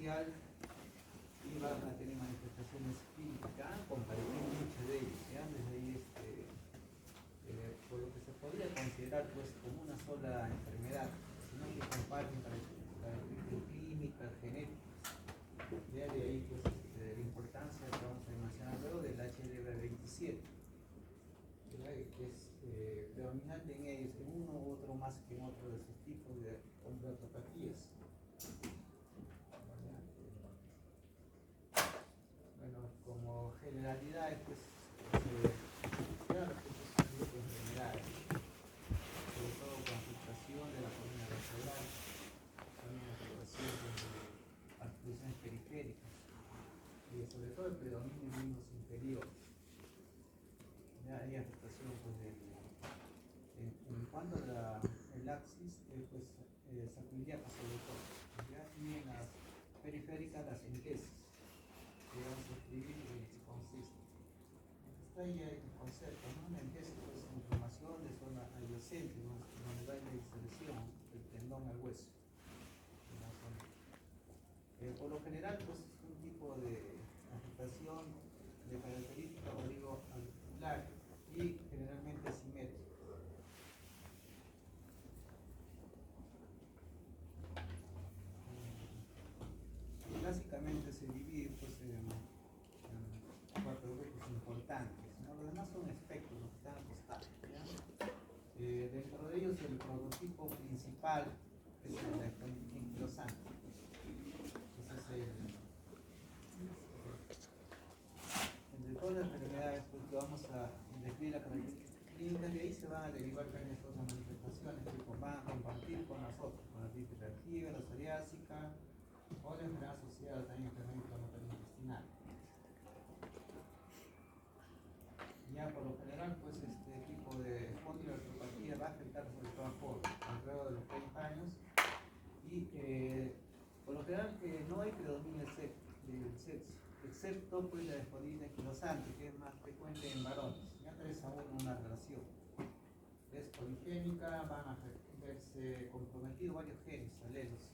axial y van a tener manifestaciones clínicas, compartimos muchas de ellas, ¿ya? Desde ahí, por lo que se podría considerar pues como una sola enfermedad, sino que comparten características clínicas, genéticas. Ya de ahí pues la importancia que vamos a mencionar luego del HLV27, que es predominante en ellos, en uno u otro más que en otro de sus tipos de ondropatías. Bueno, como generalidades, pues claro, pues es un grupo de enfermedades, sobre todo con afectación de la columna vertebral, también afectación de articulaciones periféricas y sobre todo el predominio en miembros inferiores. Ya hay afectación pues, en cuanto al axis, pues sacroiliaca sobre todo, ¿ya? Y en las periféricas las entesis, que vamos a escribir en qué consiste. Está ahí el concepto, ¿no? La entesis es inflamación de zona adyacente, ¿no? Donde va la inserción del tendón al hueso. Por lo general, pues es un tipo de afectación de característica oligoarticular y generalmente simétrica. Básicamente se divide pues, en cuatro grupos importantes, ¿no? Los demás son espectros, los que están acostados, ¿ya? Dentro de ellos el prototipo principal es el anquilosante. Entre todas las enfermedades pues, que vamos a describir las características clínicas, de ahí se van a derivar también otras manifestaciones que van a compartir con nosotros, con la artritis reactiva, la psoriásica, o la enfermedad asociada también a enfermedad inflamatoria intestinal. Ya por lo general, pues este tipo de espondiloartropatía va a afectar sobre todo a jóvenes, alrededor de los 30 años, y por lo general no hay predominio del sexo, excepto pues la espondilita anquilosante, que es más frecuente en varones. Ya tenés aún una relación. Es poligénica, van a verse comprometidos varios genes, alelos.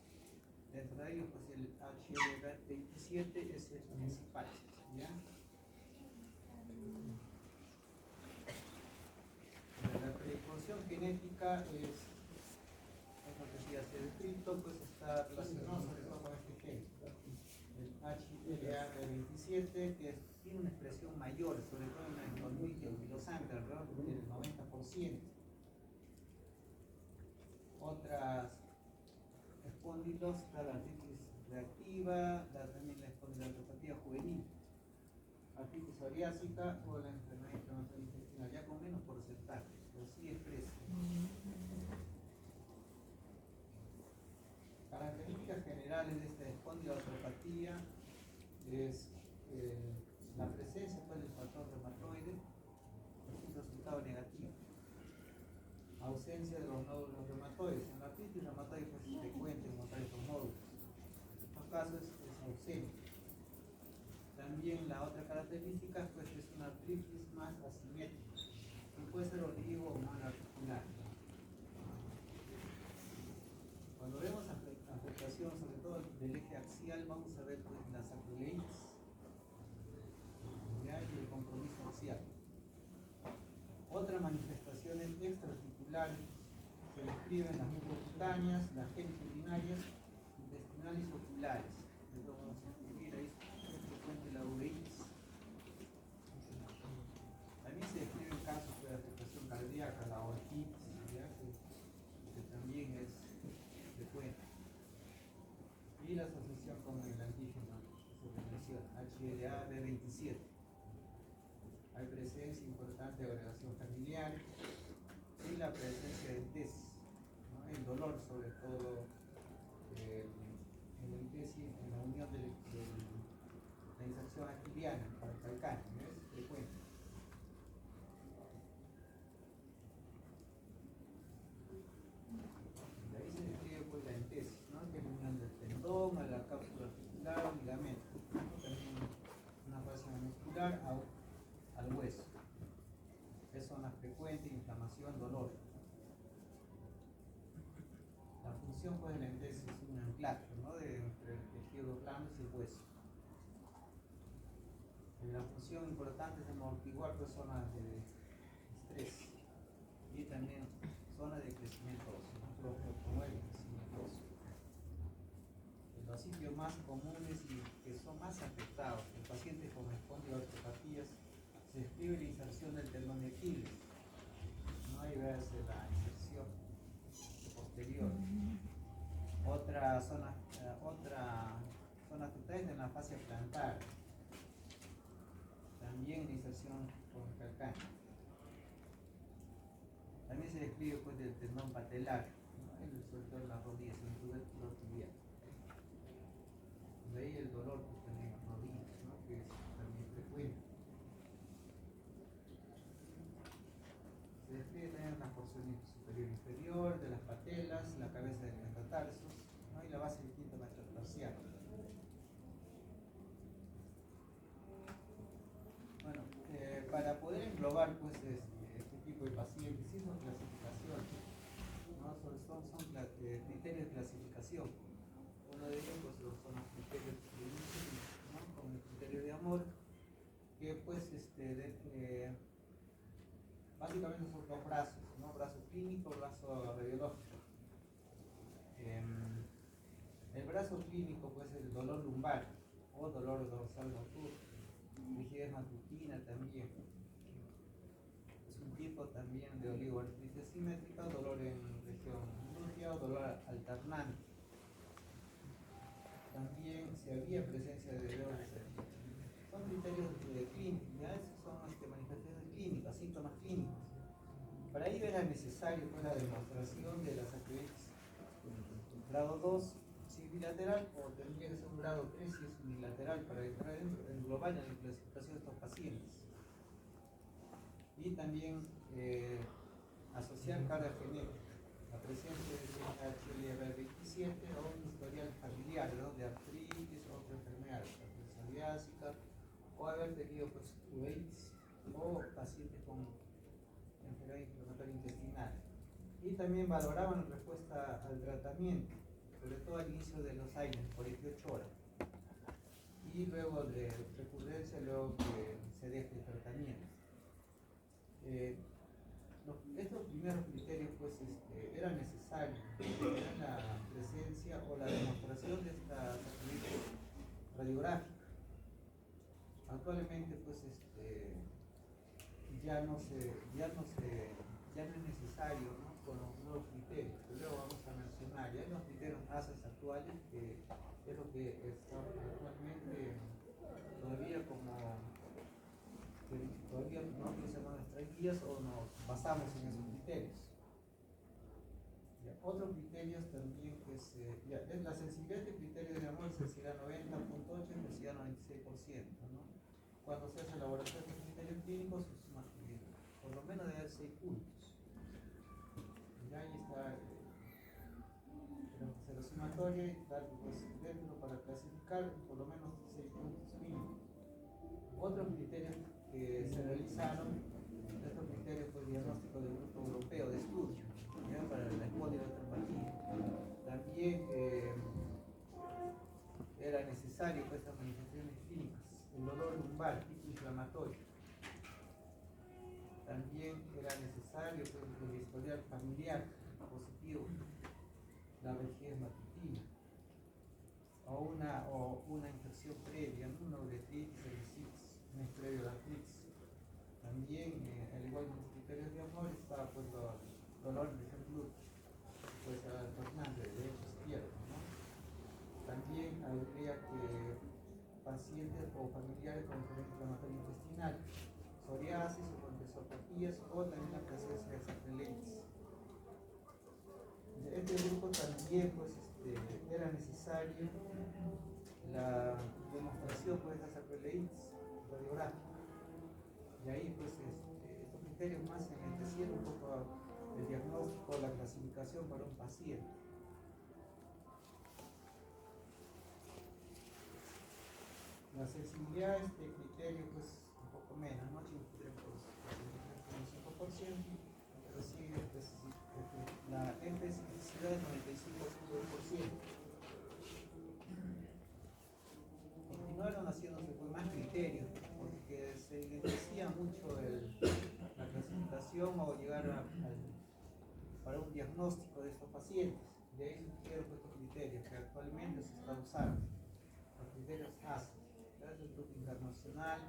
Dentro de ellos, pues el HLV27 es el principal, ¿ya? La predisposición genética es lo que sí hace descrito, pues está relacionado sobre todo con este gen, el HLA27, que tiene una expresión mayor, sobre todo en la endodontia anquilosante, alrededor del 90%. Otras espóndilos, está la artritis reactiva, también la espondiloartropatía juvenil, artritis psoriásica o la enfermedad inflamatoria intestinal, ya con menos porcentaje, pero sí expresa. Características generales de esta espondiloartropatía es la presencia pues, del factor reumatoide, es un resultado negativo. Ausencia de los nódulos reumatoides. En la artritis reumatoide pues, es frecuente encontrar estos nódulos. En estos casos es ausente. También la otra característica pues, es una artritis más asimétrica y puede ser oligo o monoarticular. Cuando vemos afectación sobre todo del eje axial, vamos a ver pues, las sacroiliitis y el compromiso axial. Otras manifestaciones extraarticulares se describen las mucocutáneas, las genitourinarias, intestinales y oculares. Esto vamos a escribir ahí, es frecuente la uveitis. También se describen casos de afectación cardíaca, la orquitis, que también es frecuente. Y la asociación con el antígeno que se menciona, HLA-B27. Hay presencia importante de agregación familiar y la presencia de entesis, ¿no? El dolor sobre todo en la entesis, en la unión de la inserción aquiliana para el calcáneo, es frecuente. De ahí se describe pues, la entesis, ¿no? Que es la unión del tendón a la cápsula articular, ligamento, ¿no? También una fascia muscular al hueso. Es zona frecuente, inflamación, dolor. La función pues, de la entesis es un anclaje, ¿no? Entre el tejido blando función importante es amortiguar pues, zonas de estrés y también zonas de crecimiento óseo, ¿no? Promueve el crecimiento óseo. Los sitios más comunes y que son más afectados en pacientes con espondioartropatías se describe la inserción del tendón de Aquiles. No hay verse la inserción posterior. Otra zona afectada es en la fascia plantar. También la inserción con calcáneo. También se describe pues del tendón patelar, ¿no? Sobre todo en las rodillas, en el tubérculo tibial. De ahí el dolor pues, también en las rodillas, ¿no? Que es también frecuente. Se describe también la porción superior e inferior de las patelas, la cabeza de los metatarsos, ¿no? Y la base del quinto metatarsial. Bueno, para poder englobar pues, este tipo de pacientes, sí son clasificaciones, ¿no? Son criterios de clasificación. Uno de ellos pues, son los criterios de inicio, ¿no? Con el criterio de amor, que pues básicamente son dos brazos, ¿no? Brazo clínico, brazo radiológico. El brazo clínico pues el dolor lumbar o dolor dorsal nocturno, rigidez matutina también. Es un tipo también de oligoartritis asimétrica, dolor en región glútea o dolor alternante. También si había presencia de dolores. Son criterios clínicos, ¿ya? Esos son manifestaciones clínicas, síntomas clínicos. Para ello era necesario pues, la demostración de la sacroilitis grado 2 si es bilateral o tendría que ser un grado 3 si es unilateral para englobar en la clasificación de estos pacientes. Y también asociar carga genética, la presencia de HLA-27 o un historial familiar, ¿no? De artritis o otra enfermedad, artritis psoriásica, o haber tenido pues, uveitis o pacientes con enfermedad inflamatoria intestinal. Y también valoraban respuesta al tratamiento, sobre todo al inicio de los años, por 48 horas. Y luego de recurrencia, luego que se deje el tratamiento. Estos primeros criterios pues, era necesario tener la presencia o la demostración de esta sacroilitis radiográfica. Actualmente pues, ya no es necesario, ¿no? Con los nuevos criterios que luego vamos a mencionar. Ya hay los criterios ASAS actuales que es lo que está actualmente todavía todavía no utilizamos nuestras guías o nos basamos en esos criterios. Ya, otros criterios también que es la sensibilidad de criterios de amor, sensibilidad 90.8 y sensibilidad 96%, ¿no? Cuando se hace elaboración de criterios clínicos se suma por lo menos de 6 puntos. Ya ahí está la sumatoria y dar pues, dentro para clasificar por lo menos 6 puntos mínimos. Otros criterios que se realizaron, estos criterios fue el diagnóstico del grupo europeo de estudio, ¿ya? Para la espondioartropatía. También era necesario pues, estas manifestaciones clínicas, el dolor lumbar, tipo inflamatorio. También era necesario pues, el historial familiar positivo, la rigidez matutina, o una infección previa, ¿no? Una uretritis, cervicitis, un previo a la artritis. También, al igual que los criterios de amor, está pues, dolor de glútea, puede ser alternante de derecho a izquierdo, ¿no? También habría que pacientes o familiares con enfermedad inflamatoria intestinal, psoriasis o con desopatías o también la presencia de sacroilitis. De este grupo también pues, era necesario la demostración pues, de esta sacroilitis radiográfica. Y ahí pues, estos criterios más se enriquecieron un poco el diagnóstico, la clasificación para un paciente. La sensibilidad de este criterio pues un poco menos, ¿no? 83,5%, pero sí la especificidad es 95,5%. Continuaron haciéndose pues, más criterios, porque intervención o llegar para un diagnóstico de estos pacientes. De ahí surgieron estos criterios que actualmente se están usando, los criterios ASA, el Grupo Internacional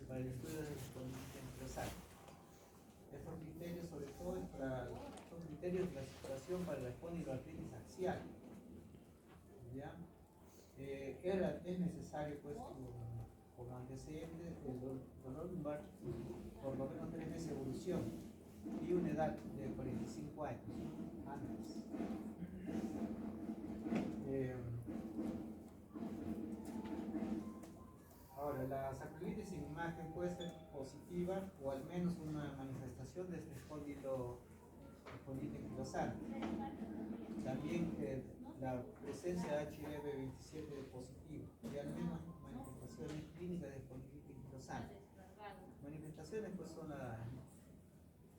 para el Estudio de Disponibilidad Anquilosante. Estos criterios, sobre todo, son criterios de clasificación para la espondiloartritis axial. ¿Ya? Es necesario, pues, como antecedente, el dolor lumbar por lo menos 3 meses de evolución y una edad de 45 años antes. Ahora, la sacroilitis en imagen puede ser positiva o al menos una manifestación de este espondilo anquilosante. También la presencia de HLV27 positivo y al menos manifestaciones clínicas de espondilitis anquilosante. Manifestaciones pues son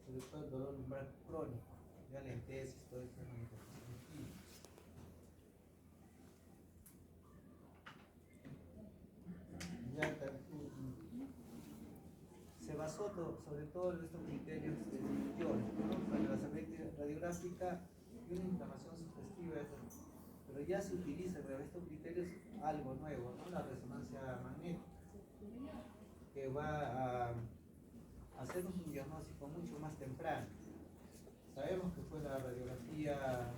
sobre todo el dolor lumbar crónico, ya la entesis, todas estas manifestaciones clínicas. Se basó sobre todo en estos criterios anteriores, ¿no? Para la sacroilitis radiográfica y una inflamación sugestiva, pero ya se utiliza para estos criterios algo nuevo, ¿no? La resonancia magnética, que va a hacernos un diagnóstico mucho más temprano. Sabemos que pues la radiografía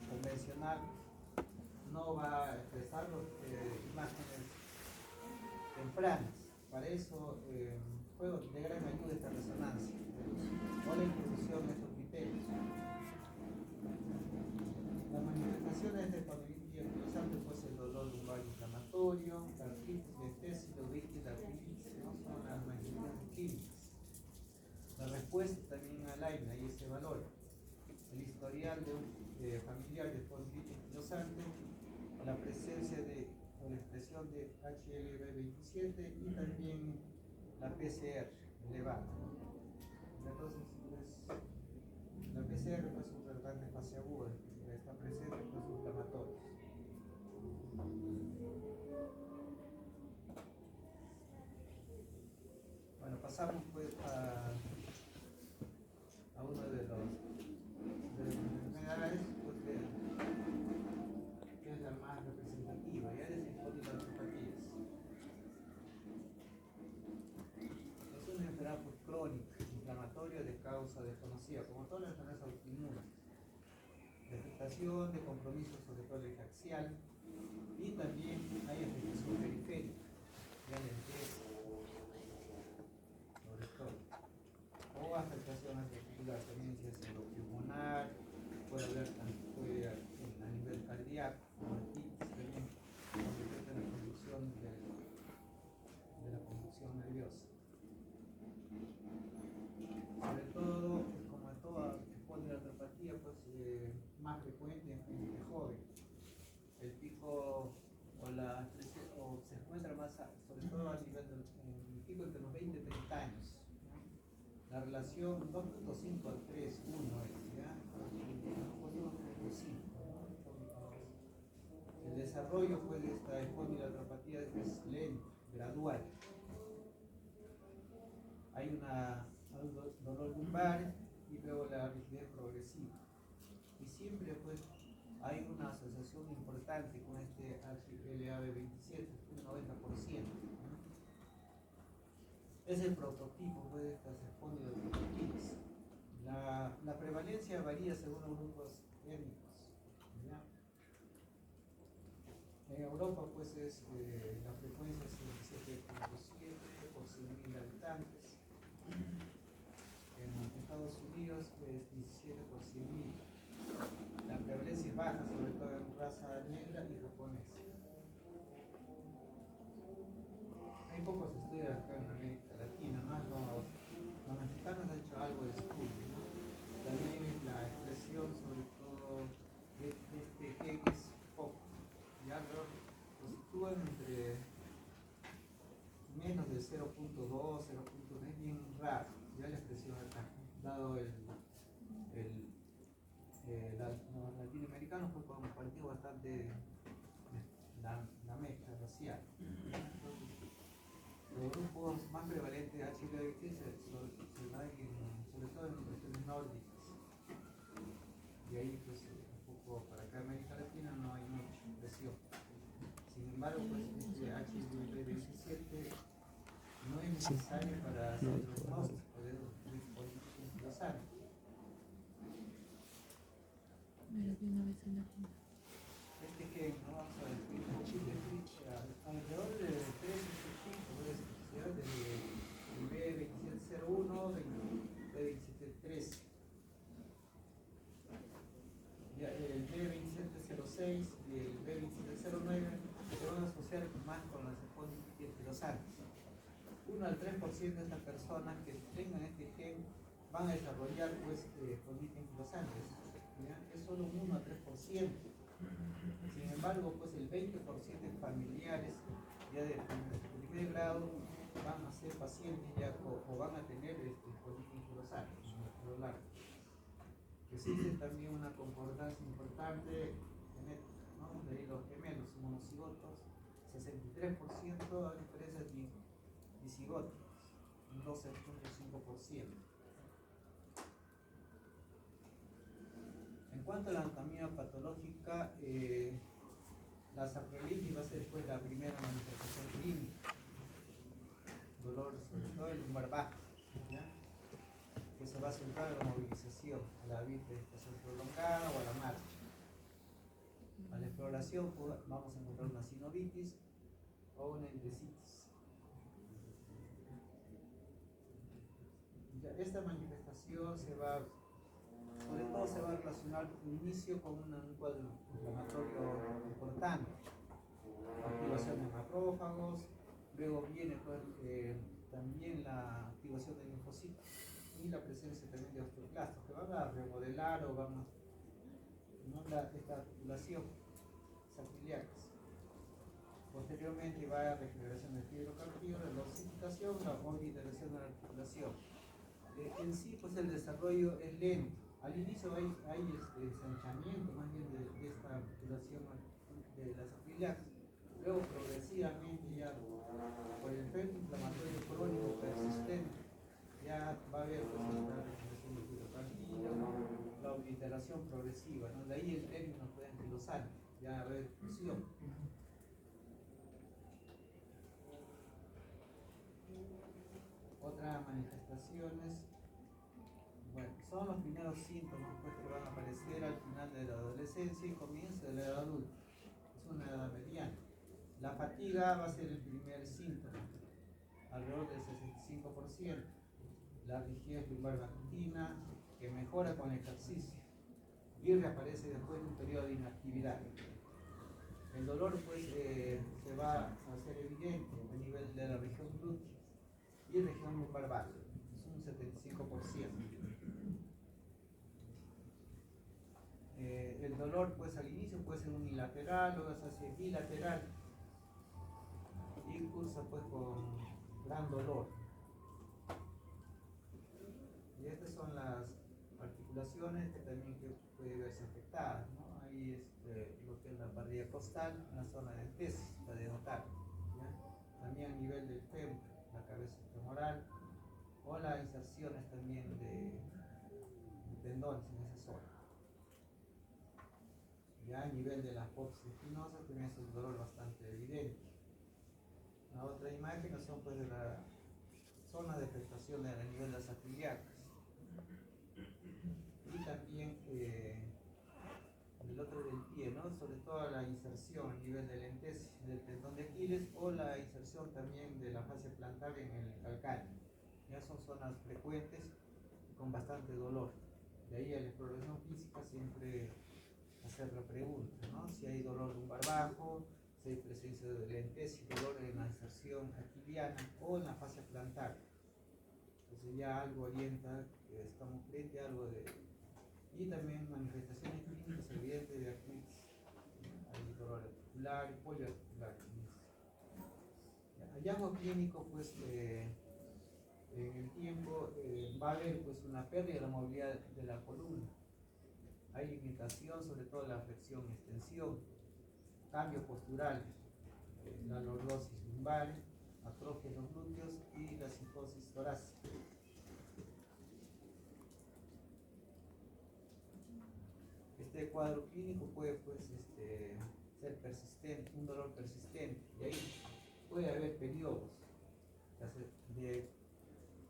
convencional no va a expresar imágenes tempranas. Para eso fue de gran ayuda esta resonancia o la introducción de estos criterios. Las manifestaciones de esta espondilitis anquilosante pues el dolor lumbar inflamatorio, la artritis, la estesis, la uveitis, la artritis, ¿no? Son las manifestaciones clínicas. La respuesta también al AINA y se valora. El historial de un familiar de espondilitis anquilosante, la presencia o la expresión de HLV27 y también la PCR elevada. Entonces, la PCR es un tratante fase aguda, está presente en los inflamatorios. Bueno, pasamos pues a uno de las enfermedades pues, que es la más representativa, ya es espondiloneuropatías. Es una enfermedad pues, crónica, inflamatoria de causa desconocida, como todas las enfermedades autoinmunes, de afectación, de compromiso sobre todo el eje axial, y también hay afectación periférica, ya la empieza, sobre todo, o afectación articular, también si es pulmonar, puede haber a nivel cardíaco, también afecta la conducción de la conducción nerviosa. Sobre todo, como en toda espondiloneuropatía, pues más frecuente en gente joven. El pico o se encuentra más, sobre todo a nivel del pico entre los 20 y 30 años. ¿No? La relación 2.5 al 3, 1 es, ¿ya? 2.5. El desarrollo pues, de esta espondiloneuropatía es lento, gradual. Hay un dolor lumbar y luego la rigidez progresiva. Y siempre pues hay una asociación importante con este HLA-B27, un 90%. ¿No? Es el prototipo pues, de estas espondiloneuropatías. La prevalencia varía según los grupos étnicos. ¿Ya? En Europa pues la frecuencia es 17.7 por 100.000 habitantes. En Estados Unidos es 17 por 100.000. La prevalencia es baja, sobre todo en raza negra y japonesa. Hay pocos estudios acá en América Latina, más los mexicanos han hecho algo de estudio, ¿no? También la expresión, sobre todo, de este G es poco, ya lo sitúan entre menos de 0.2, 0.3, bien raro, ya la expresión acá, dado los latinoamericanos fue compartido bastante la mezcla racial. Los grupos más prevalentes de HLA-27 se da sobre todo en cuestión embargo, pues este HLV27 no es necesario para hacer el diagnóstico de dispositivos anquilosante. Este que no vamos a decir Chile, alrededor de 3 de B2701, B2713. Ya, el B2706 y el B2709 se van a asociar más con las espondilitis anquilosantes. 1 al 3% de estas personas que tengan este gen van a desarrollar pues espondilitis anquilosante. Es solo un 1 a 3%. Sin embargo, pues el 20% de familiares ya de primer grado van a ser pacientes ya o van a tener espondilitis anquilosante a lo largo. Existe también una concordancia importante genética, ¿no? De ahí los gemelos monocigotos, 63% a diferencia de dicigotos, un 12.5%. En cuanto a la anatomía patológica, la sacroilitis va a ser después la primera manifestación clínica, dolor sobre todo el lumbar bajo, ¿ya? Que se va a centrar en la movilización, a la habitación prolongada o a la marcha. A la exploración pues, vamos a encontrar una sinovitis o una endesitis. Esta manifestación sobre todo se va a relacionar al inicio con un cuadro inflamatorio importante, activación de macrófagos, luego viene pues, también la activación de linfocitos y la presencia también de osteoclastos que van a remodelar o van a esta articulación sacroiliacas. Posteriormente va a regeneración del fibrocartílago, la ossificación, la obliteración de la articulación. En sí, pues el desarrollo es lento. Al inicio hay ensanchamiento más bien de esta articulación de las sacroiliacas. Luego progresivamente ya por el efecto inflamatorio crónico persistente ya va a haber pues, la regeneración del fibrocartílago, la obliteración progresiva, ¿no? De ahí el término puede anquilosante, ya va a haber fusión. Otras manifestaciones, bueno, son los primeros síntomas pues, que van a aparecer al final de la adolescencia y comienzo de la edad adulta. Es una edad mediana. La fatiga va a ser el primer síntoma, alrededor del 65%. La rigidez lumbar matutina, que mejora con el ejercicio y reaparece después de un periodo de inactividad. El dolor pues se va a hacer evidente a nivel de la región glútea y región lumbar baja, es un 75%. El dolor pues al inicio puede ser unilateral, luego se hace bilateral y cursa pues con gran dolor. Y estas son las articulaciones que también puede verse afectadas, ¿no? Ahí lo que es la parrilla costal, la zona de tesis, la de notar, ¿ya? También a nivel del fémur, la cabeza femoral, o las inserciones también de tendones en esa zona. Ya a nivel de las apófisis espinosas también es un dolor bastante evidente. La otra imagen son pues de la zona de afectación a nivel de las sacroiliacas. Y también el otro del pie, ¿no? Sobre todo la inserción a nivel del entesis del tendón de Aquiles o la inserción también de la fascia plantar en el calcáneo. Ya son zonas frecuentes con bastante dolor. De ahí a la exploración física siempre hacer la pregunta, ¿no? Si hay dolor lumbar bajo, si hay presencia de entesis, dolor en la inserción aquiliana o en la fascia plantar. Entonces ya algo orienta que estamos frente a algo de... Y también manifestaciones clínicas evidentes de artritis. Hay dolor articular y poliarticular. Hallazgo clínico, pues, en el tiempo va a haber pues, una pérdida de la movilidad de la columna. Hay limitación, sobre todo en la flexión y extensión, cambios posturales, la lordosis lumbar, atrofia de los glúteos y la psicosis torácica. Este cuadro clínico puede pues, ser ser persistente, un dolor persistente, y ahí puede haber periodos de,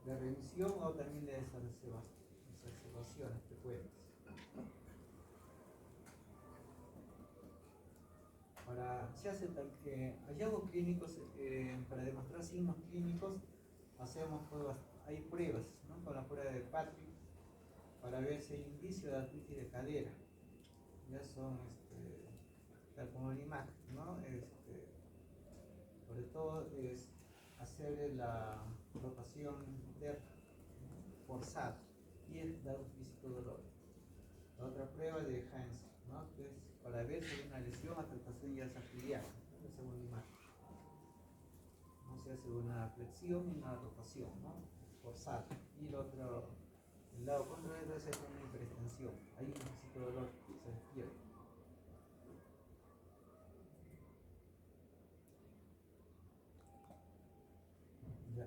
de remisión o también de exacerbaciones frecuentes. Se hacen hallazgos clínicos, para demostrar signos clínicos, hacemos pruebas, hay pruebas, ¿no? Con la prueba de Patrick, para ver si hay indicio de artritis de cadera. Ya son la comunimac, ¿no? Sobre todo es hacer la rotación forzada y es dar un físico dolor. La otra prueba de Heinz, ¿no? Que es para ver si hay una lesión, afectación ya saciliar, la segunda imagen. No se hace una flexión y una rotación, ¿no? Forzada. Y el lado contrario es una hiperextensión. Ahí un físico dolor se despierta.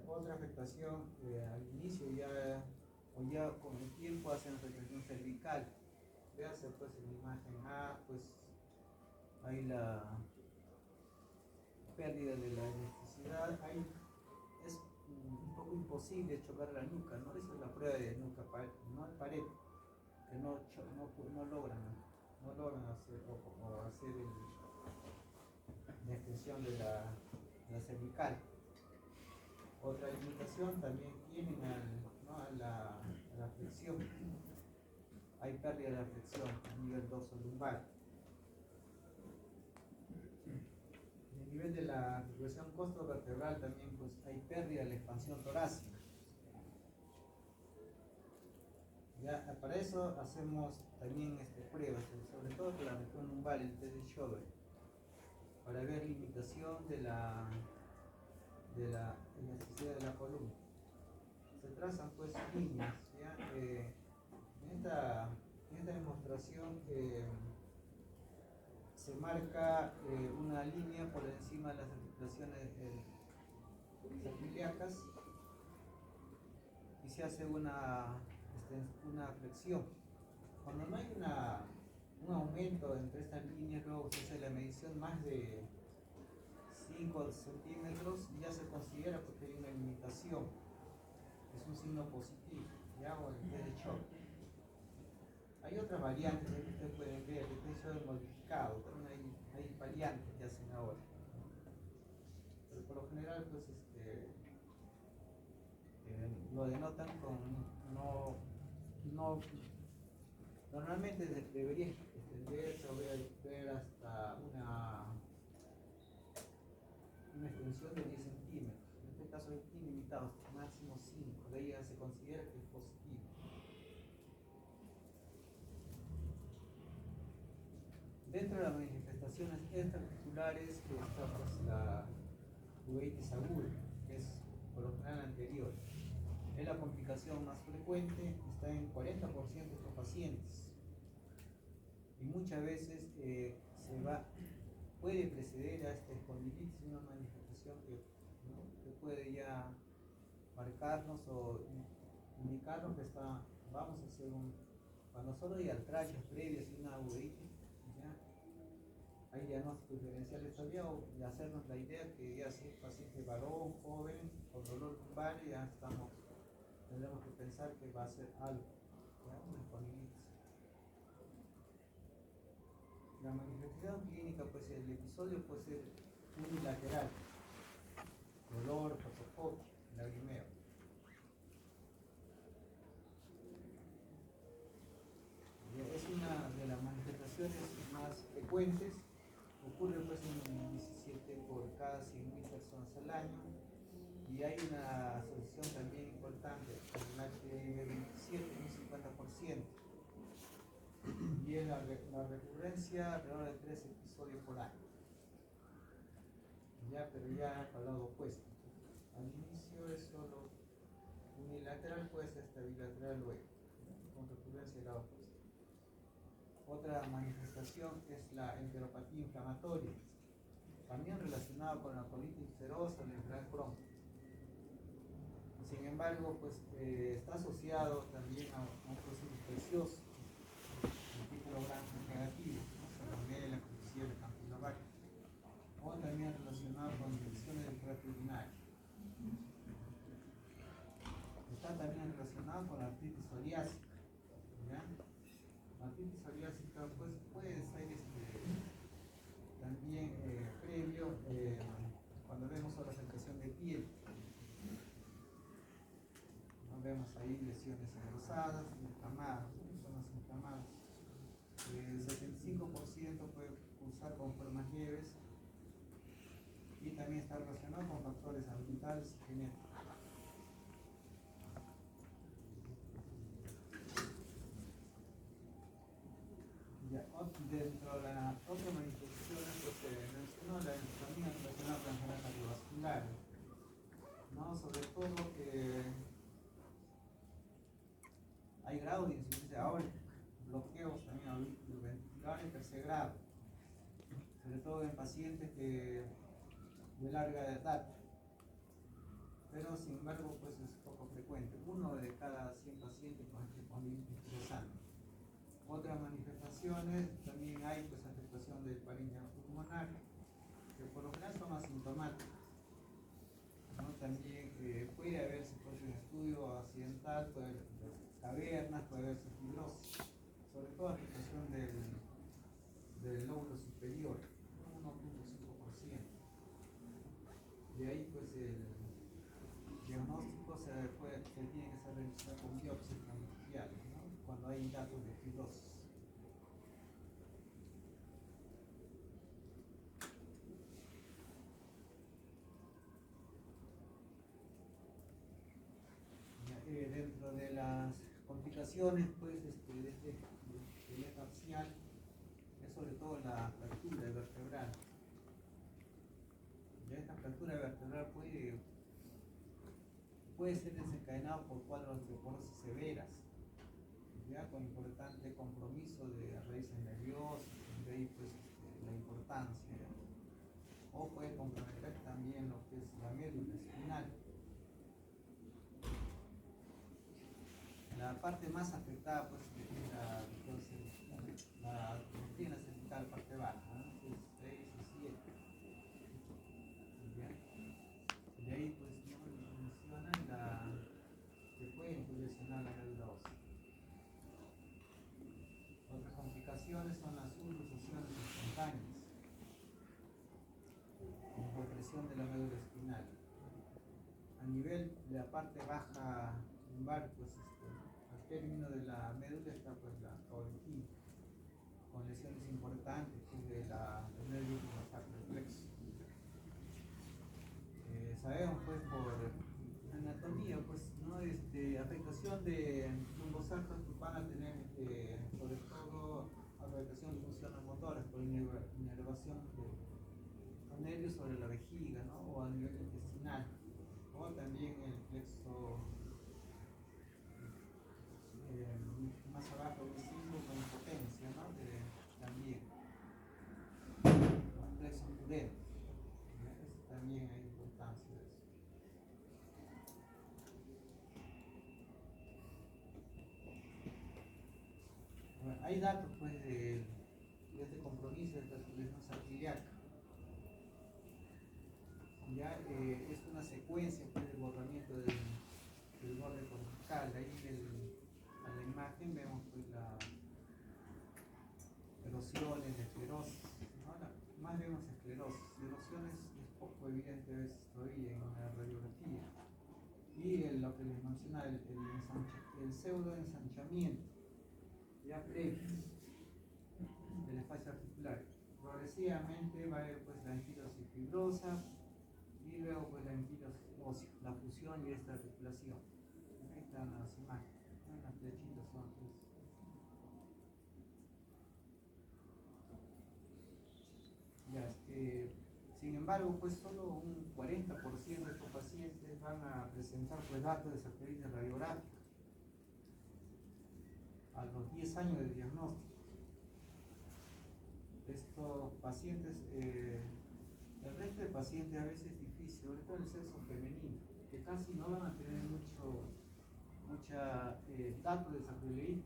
Otra afectación al inicio o ya con el tiempo hace una afectación cervical. Véase pues en la imagen A, pues hay la pérdida de la elasticidad, es un poco imposible chocar la nuca, ¿no? Esa es la prueba de nuca, no es pared, que no logran hacer, o hacer la extensión de la cervical. Otra limitación también tienen a la flexión. Hay pérdida de la flexión a nivel dorso-lumbar. En el nivel de la articulación costo-vertebral también pues, hay pérdida de la expansión torácica. Ya, para eso hacemos también pruebas, sobre todo con la región lumbar, el test de Schober, para ver limitación de la elasticidad de la columna. Se trazan pues líneas, ¿ya? En esta demostración se marca una línea por encima de las articulaciones sacilíacas y se hace una flexión. Cuando no hay un aumento entre estas líneas, luego se hace la medición más de 5 centímetros y ya se considera porque hay una limitación. Es un signo positivo, ¿ya? O el test de shock. Hay otras variantes que ustedes pueden ver, el test de shock modificado, también hay variantes que hacen ahora. Pero por lo general, pues, lo denotan con normalmente debería extenderse o ver hasta una extensión de 10 centímetros. En este caso es ilimitado, máximo 5, de ahí ya se considera que es positivo. Dentro de las manifestaciones extraarticulares está pues, la uveitis aguda, que es por lo general anterior. Es la complicación más frecuente, está en 40% de estos pacientes. Y muchas veces puede preceder a esta espondilitis una manifestación que puede ya marcarnos o indicarnos que vamos a hacer cuando solo hay artralgias previas y una uveitis, ya hay diagnósticos diferenciales todavía, y hacernos la idea que ya si es paciente varón, joven, con dolor lumbar, ya tendremos que pensar que va a ser algo, ¿ya? Una espondilitis. La manifestación clínica, pues el episodio puede ser unilateral, dolor, fotofobia, lagrimeo. Es una de las manifestaciones más frecuentes, ocurre pues en 17 por cada 100.000 personas al año, y hay una asociación también importante con el HB27, un 50%. Y es la recurrencia alrededor de 3 episodios por año. Pero ya al lado opuesto. Al inicio es solo unilateral, puede ser hasta bilateral luego, con recurrencia del lado opuesto. Otra manifestación es la enteropatía inflamatoria, también relacionada con la colitis ulcerosa o la enfermedad crónica. Sin embargo, pues está asociado también a un proceso infeccioso, el título blanco negativo, ¿no? Salmonella, Klebsiella, Campylobacter. cursar con formas leves y también está relacionado con factores ambientales y genéticos. Ya, dentro de las otras manifestaciones pues, se mencionó la enfermedad relacionada con enfermedades cardiovasculares, ¿no? Sobre todo que hay grados de insuficiencia aórtica, bloqueos también ventriculares de tercer grado, sobre todo en pacientes de larga edad, pero sin embargo pues es poco frecuente, uno de cada 100 pacientes con interesante. Otras manifestaciones también hay pues afectación del parénquima pulmonar, que por lo general son asintomáticas, ¿no? También puede haberse pues, un estudio accidental, puede haber cavernas, puede haberse fibrosis, sobre todo afectación del lóbulo superior, 1.5%. De ahí pues el diagnóstico se tiene que ser realizado con biopsias transversales, ¿no? Cuando hay datos de fibrosis. Dentro de las complicaciones pues, de la parcial es sobre todo la fractura vertebral. Ya esta fractura vertebral puede ser desencadenada por cuadros de osteoporosis severas, ya con importante compromiso de raíces nerviosas, de ahí pues la importancia, ¿ya? O puede comprometer también lo que es la médula espinal. La parte más afectada pues es la doctrina cervical, parte baja, ¿no? Es 6 y 7. De ahí pues no menciona que puede lesionar la médula ósea. Otras complicaciones son las subluxaciones espontáneas, con compresión de la médula espinal. A nivel de la parte baja lumbar, pues al término de la médula está pues la caudequina, con lesiones importantes pues, del nervio sacro-flexo. Sabemos pues por anatomía pues no afectación de lumbosacros pues, van a tener sobre todo afectación de funciones motoras por inervación de nervios sobre la vejiga, ¿no? O a nivel intestinal, o también el plexo más abajo del 5 con impotencia, ¿no? También el plexo pureo, también hay importancia de eso. Bueno, hay datos pues de este compromiso de esta circulación arterial. Ya es una secuencia pues, del borramiento del borde cortical. Ahí a la imagen vemos pues las erosiones, de esclerosis, ¿no? Más vemos esclerosis, erosiones es poco evidente a veces todavía en la radiografía. Y lo que les menciona, el pseudo ensanchamiento ya previo del espacio articular. Progresivamente va a haber pues la anquilosis fibrosa y luego pues la anquilosis ósea, la fusión y esta articulación. Ahí están las imágenes, ¿no? Las flechitas son pues. Ya, sin embargo, pues solo un 40% de estos pacientes van a presentar pues datos de satélite radiográfico a los 10 años de diagnóstico. Estos pacientes, el resto de pacientes a veces es difícil, sobre todo el sexo femenino, que casi no van a tener mucha datos de sarcoileitis,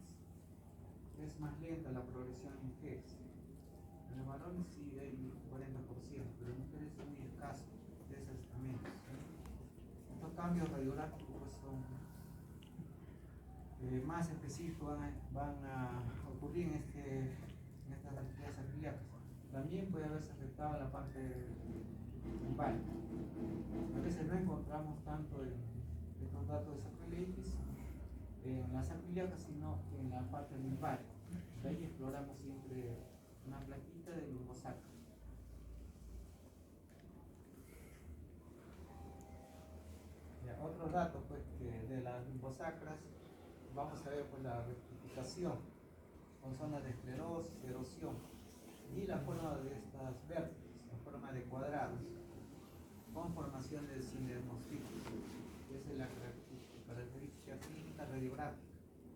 es más lenta la progresión en mujeres. En los varones sí hay un 40%, pero en mujeres es muy escaso de esos estamentos. Estos cambios radiográficos pues, son más específicos, van a ocurrir en estas actividades cardíacas. También puede haberse afectado la parte lumbar. A veces no encontramos tanto en estos datos de sarcoileitis en las sacroiliacas, sino en la parte lumbar. De ahí exploramos siempre una plaquita de lumbosacro. Otro dato pues que de las lumbosacras, vamos a ver pues la rectificación con zonas de esclerosis, erosión y la forma de estas vértices en forma de cuadrados con formación de cinemostitis. Esa es la característica clínica radiográfica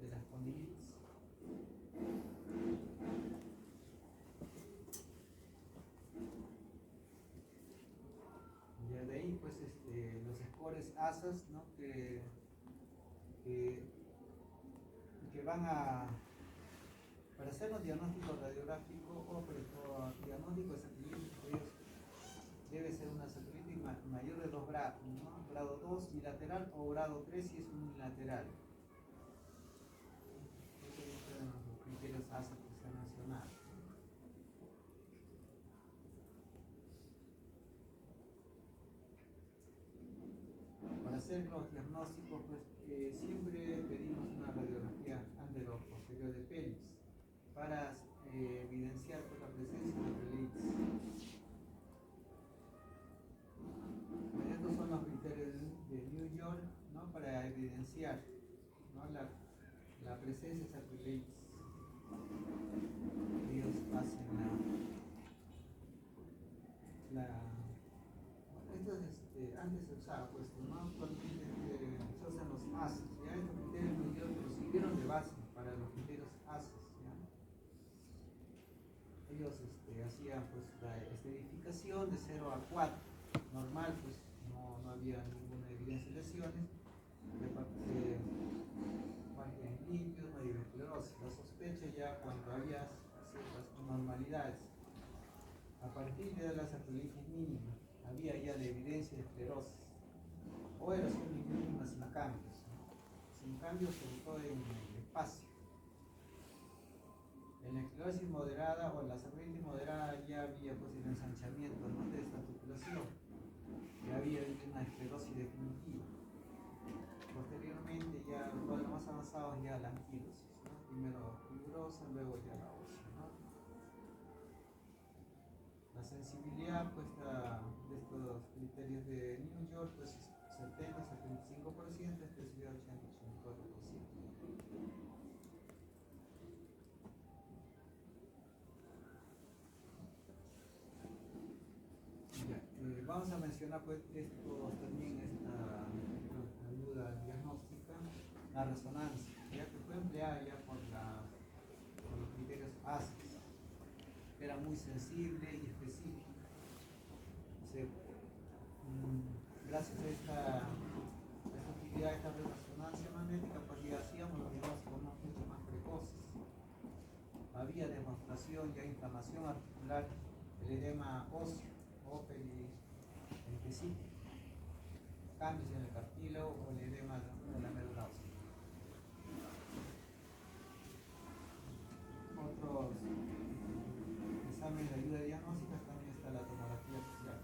de la espondilitis. Y de ahí pues los scores ASAS, ¿no? que van a, para hacer los diagnósticos radiográficos o diagnósticos de satélite, debe ser una satélite mayor de 2 grados, ¿no? Grado 2 bilateral o grado 3 si es unilateral. Esos son los criterios ASA que se han mencionado. Para hacer los diagnósticos, pues, siempre pedimos una radiografía antero-posterior de pelvis para evidenciar pues, la presencia de prelitis. Estos son los criterios de New York, ¿no? Para evidenciar, ¿no? la presencia de sacroilitis. Ellos hacen esto antes se usaba pues, ¿no? Actualmente se usan los ASES, ¿ya? Estos criterios New York los sirvieron de base para los criterios ASES, ¿ya? Ellos hacían pues la esterificación de 0 a 4, normal pues no había ninguna evidencia de lesiones, de margen limpios, no había esclerosis. La sospecha ya cuando había ciertas anormalidades, a partir de la sacroilitis mínima, había ya la evidencia de esclerosis, o erosiones mínimas sin cambios, ¿no? Sin cambios sobre todo en el espacio. En la esclerosis moderada o en la sacroilitis moderada ya había pues el ensanchamiento, ¿no? De esta articulación, ya había una esclerosis definitiva. Posteriormente ya los cuadros más avanzados ya la anquilosis, ¿no? Primero fibrosa, luego ya la ósea, ¿no? La sensibilidad pues, de estos criterios de New York pues 70-75%, especialidad 80-84%. Vamos a mencionar pues también esta ayuda diagnóstica, la resonancia, ya que fue empleada ya por los criterios ASIS, era muy sensible y específica. Gracias a esta utilidad, esta resonancia magnética, pues ya hacíamos los diagnósticos mucho más precoces. Había demostración ya inflamación articular, el edema óseo o específico, cambios en el cartílago o el edema de la médula ósea. Otros exámenes de ayuda diagnóstica también está la tomografía axial.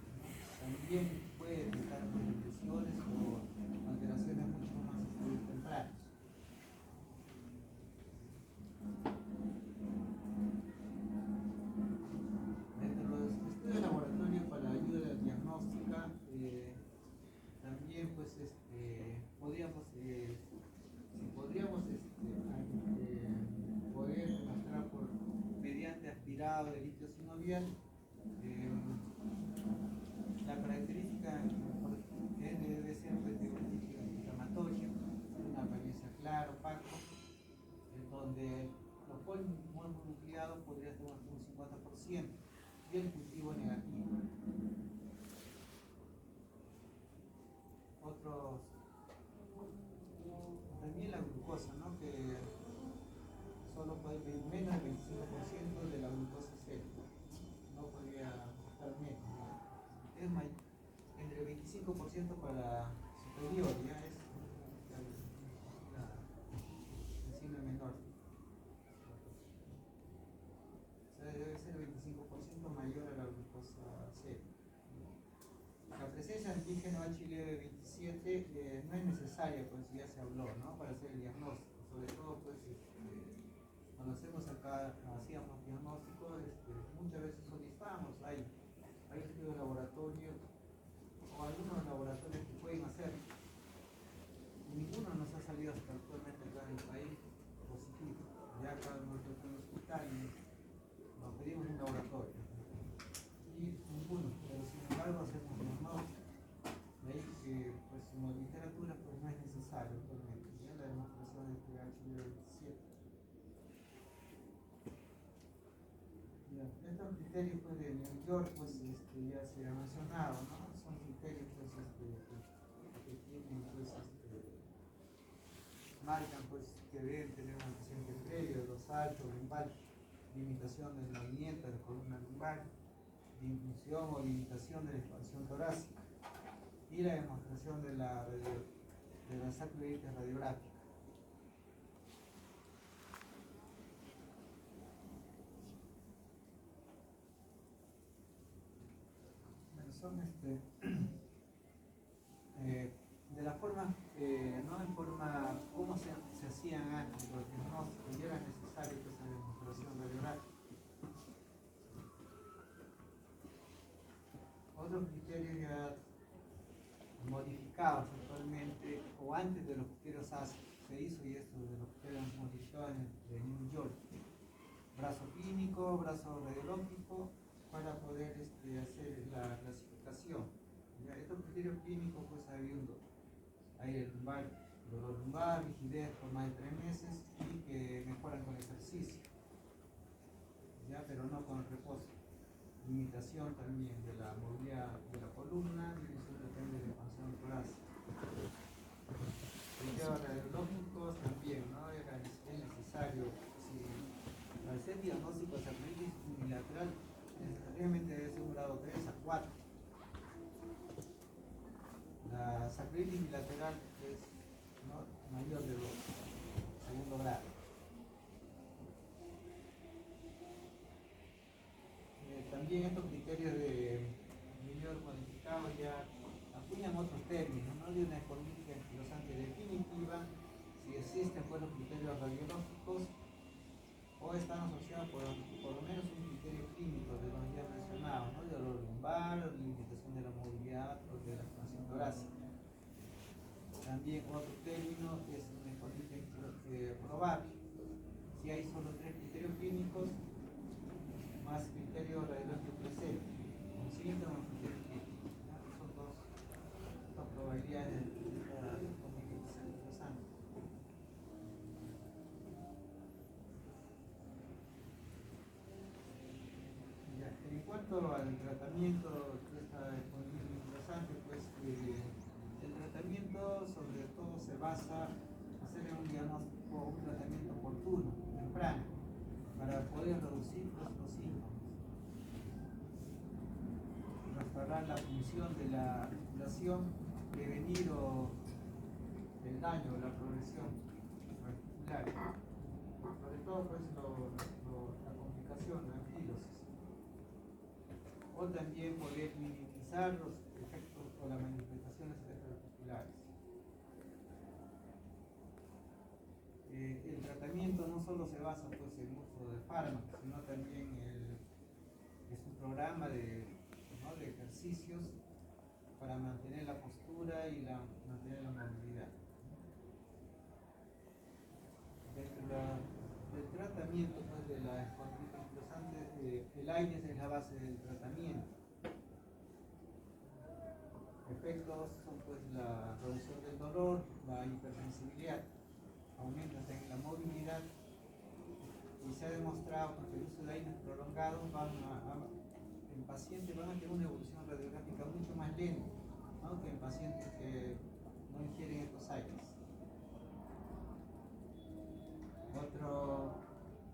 También puede detectar lesiones o alteraciones mucho más tempranas. Dentro de los estudios de laboratorio para la ayuda diagnóstica, también pues podríamos poder demostrar mediante aspirado de líquido sinovial la característica que debe ser pues, de un líquido inflamatorio, una apariencia clara, opaco, en donde los polinucleados podría ser un 50% y el cultivo negativo. También la glucosa, ¿no? Que solo puede pedir menos del 25% de la glucosa célula, no podría estar menos, ¿no? Es entre el 25% para superior, ya es la enzima menor. O sea, debe ser el 25% mayor a la glucosa célula. La presencia de antígeno HLV27 no es necesaria, pues ya se habló, ¿no? Para hacer el diagnóstico, sobre todo pues cuando hacemos acá hacíamos diagnósticos, muchas veces solicitábamos, hay estudios de laboratorio o algunos laboratorios que pueden hacer. Ninguno nos ha salido hasta actualmente acá en el país positivo. Ya acá en nuestro hospital nos pedimos un laboratorio y ninguno, pero sin embargo hacemos diagnósticos. De ahí que pues en la literatura pues no es necesario actualmente, ya la demostración de pH27. Estos criterios pues, de New York pues, ya se ha mencionado, ¿no? Son criterios pues, que tienen pues, marcan pues, que deben tener un antecedente previo, dorsal, lumbar, limitación del movimiento de la columna lumbar, disminución o limitación de la expansión torácica y la demostración de la sacroilitis radiográfica. Son de la forma, no en forma, cómo se hacían antes los diagnósticos, y era necesario que esa demostración radiográfica. Otros criterios ya modificados actualmente, o antes de los criterios ASA, se hizo y esto de los criterios modificados de New York. Brazo clínico, brazo radiológico, para poder hacer la clasificación. ¿Ya? Estos criterios clínicos pues hay el lumbar, dolor lumbar, rigidez por más de 3 meses y que mejoran con ejercicio, ¿ya? Pero no con el reposo. Limitación también de la movilidad de la columna, disminución depende de la expansión torácica. Criterios radiológicos también, ¿no? Es necesario, al ser diagnóstico de sacroilitis unilateral, necesariamente debe ser un grado 3 a 4. La sacroilitis bilateral es, ¿no?, mayor de 2, segundo grado. También estos criterios de New modificados ya acuñan otros términos, ¿no?, de una espondílica anquilosante definitiva, si existen pues, los criterios radiológicos o están asociados por lo menos un criterio clínico de los ya mencionados, ¿no?, de dolor lumbar, limitación de la movilidad o de la expansión torácica. También otro término es una espondilitis probable. Si hay solo 3 criterios clínicos, más criterios radiológicos presentes, con síntomas o criterios clínicos. Son dos probabilidades de la espondilitis anquilosante. En cuanto al tratamiento de esta espondilitis anquilosante, pues el tratamiento sobre todo se basa en hacer un diagnóstico, un tratamiento oportuno, temprano, para poder reducir los síntomas, restaurar la función de la articulación, prevenir el daño, la progresión articular, sobre todo pues la complicación, la anquilosis, o también poder minimizar los efectos o las manifestaciones articulares. El tratamiento no solo se basa pues, en el uso de fármacos, sino también es un programa de ejercicios para mantener la postura y mantener la movilidad. Dentro del tratamiento pues, de la espondilitis anquilosante, el AINES es la base del tratamiento. Efectos son pues la reducción del dolor, la hipersensibilidad, aumenta en la movilidad y se ha demostrado que el uso de AINES prolongados en pacientes van a tener una evolución radiográfica mucho más lenta, ¿no?, que en pacientes que no ingieren estos AINES. Otro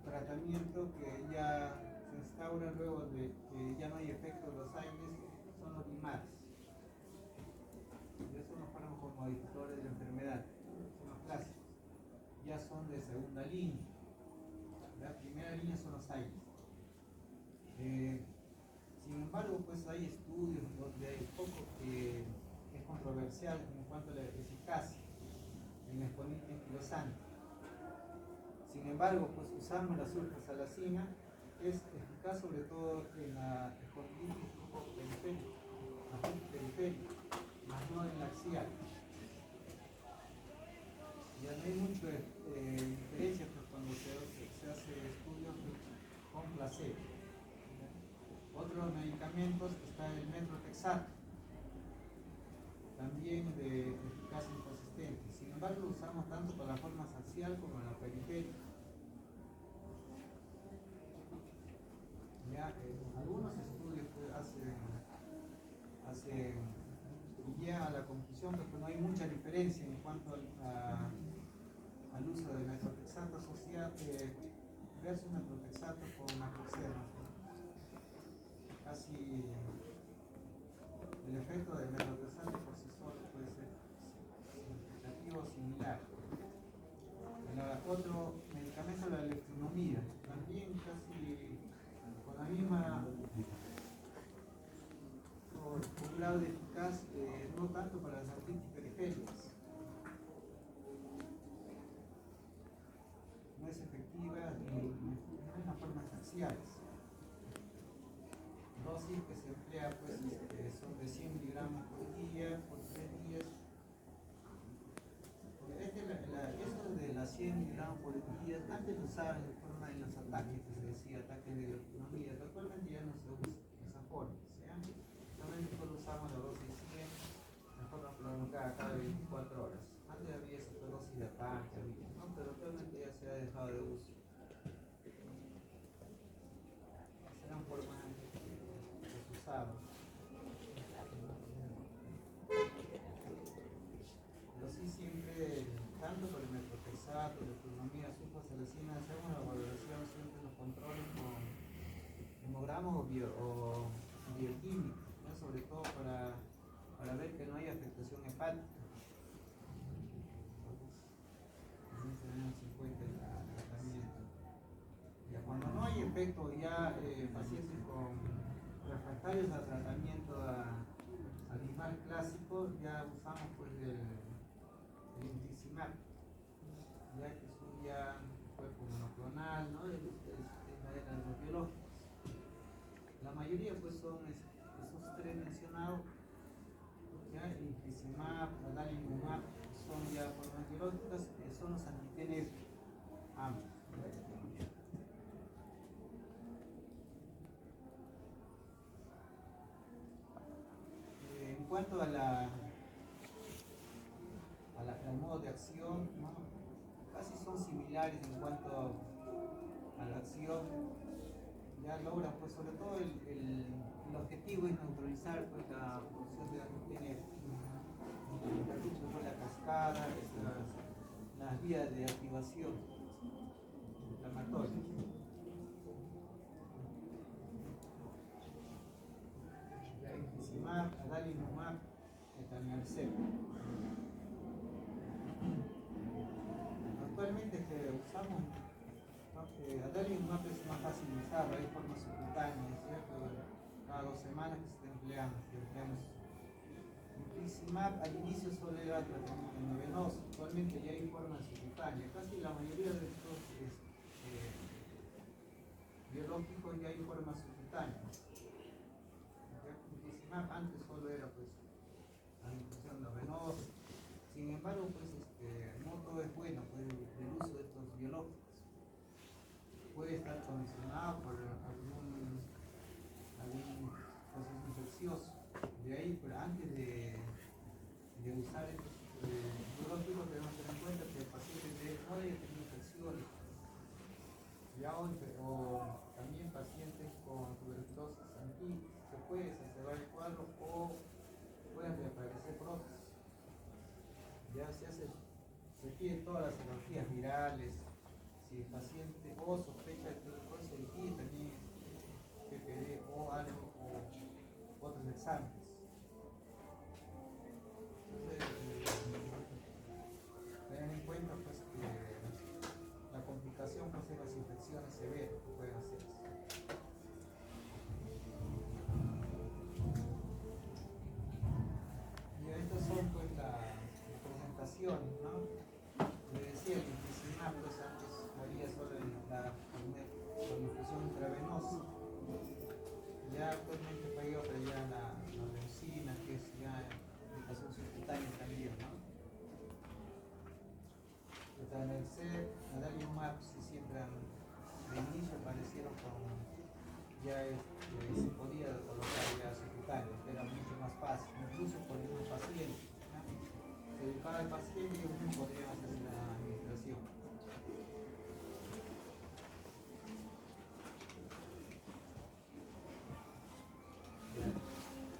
tratamiento que ya se instaura luego de que ya no hay efecto de los AINES son los DIMARS. Ya son los fármacos modificadores de la enfermedad, son los clásicos. Ya son de segunda línea. La primera línea son los AINES. Sin embargo, pues hay estudios donde hay poco que es controversial en cuanto a la eficacia en la espondilitis anquilosante. Sin embargo, pues usamos la sulfasalacina, es eficaz sobre todo en la espondilitis tipo periférica, más no en la axial. Ya no hay mucha diferencia pues, cuando se hace estudios con placebo. Otros medicamentos está el metrotexato, también de eficacia inconsistente. Sin embargo, lo usamos tanto para la forma axial como en la periférica. Ya, algunos estudios pues, hacen y llegan a la conclusión de que no hay mucha diferencia en cuanto al uso de metrotexato asociado versus metrotexato con naproxeno. Casi el efecto del metrotexato por sí solo puede ser significativo o similar. Otro medicamento, la electronomía, también casi con la misma un grado de eficaz, no tanto para las artritis periféricas. No es efectiva en las formas axiales. Dosis que se emplea pues, son de 100 miligramos por día, por 3 días. Eso de las 100 miligramos por día, antes lo usaban en forma de los ataques, que se decía ataques de electronomía, pero actualmente ya no se usa de esa forma. Actualmente solo usamos la dosis 100 de forma prolongada cada 24 horas. Antes había esa dosis de ataque, ¿no? Pero actualmente ya se ha dejado de uso. Serán formas que se usaban. Pero sí siempre, tanto por el metrotexato, la electronomía, sulfasalacina, hacemos la valoración siempre los controles con hemogramos o bioquímicos, ¿no? Sobre todo para ver que no hay afectación hepática. Entonces, tenemos en cuenta el tratamiento. Ya cuando no hay efecto, ya pacientes con refractarios al tratamiento animal clásico, ya usamos pues el infliximab, ya que es un cuerpo monoclonal, ¿no? Es la era de los biológicos. La mayoría pues son esos tres mencionados, ya el infliximab, adalimumab, son ya formas biológicas, son los antigenes ambos. En cuanto al modo de acción, ¿no? Casi son similares en cuanto a la acción. Ya logran, pues sobre todo el objetivo es neutralizar pues, la producción de antigenes, la cascada, las vías de activación inflamatoria. Infliximab, adalimumab, etanercept. Actualmente que usamos, adalimumab es más fácil de usar, hay formas subcutáneas, ¿cierto? Cada 2 semanas que se está empleamos. Infliximab al inicio solo era tratamiento venoso, actualmente ya hay formas subcutáneas. Casi la mayoría de estos biológicos ya hay formas subcutáneas. Infliximab antes solo era pues la infusión venosa. Sin embargo, pues no todo es bueno pues, el uso de estos biológicos. Puede estar condicionado por algún proceso infeccioso. De ahí, pero antes de usar estos biológicos debemos tener en cuenta que el paciente no debe tener infecciones. O también pacientes con tuberculosis antigua, se puede exacerbar el cuadro o pueden reaparecer prótesis. Ya se piden todas las cirugías virales, si el paciente o sospecha de tuberculosis se pide también PPD o algo o otros exámenes. Entonces, tener en cuenta pues que la complicación pues es las infecciones severas que pueden hacerse. Y estas son pues las presentaciones, ¿no? Le decía que el infliximab pues antes había solo actualmente hay otra ya, la leucina, que es ya indicación subcutánea también, ¿no? En el C, adalimumab si siempre de inicio aparecieron con ya se podía colocar ya subcutáneo, que era mucho más fácil, incluso por el paciente, ¿no? Se educaba al paciente y uno podría hacer la administración.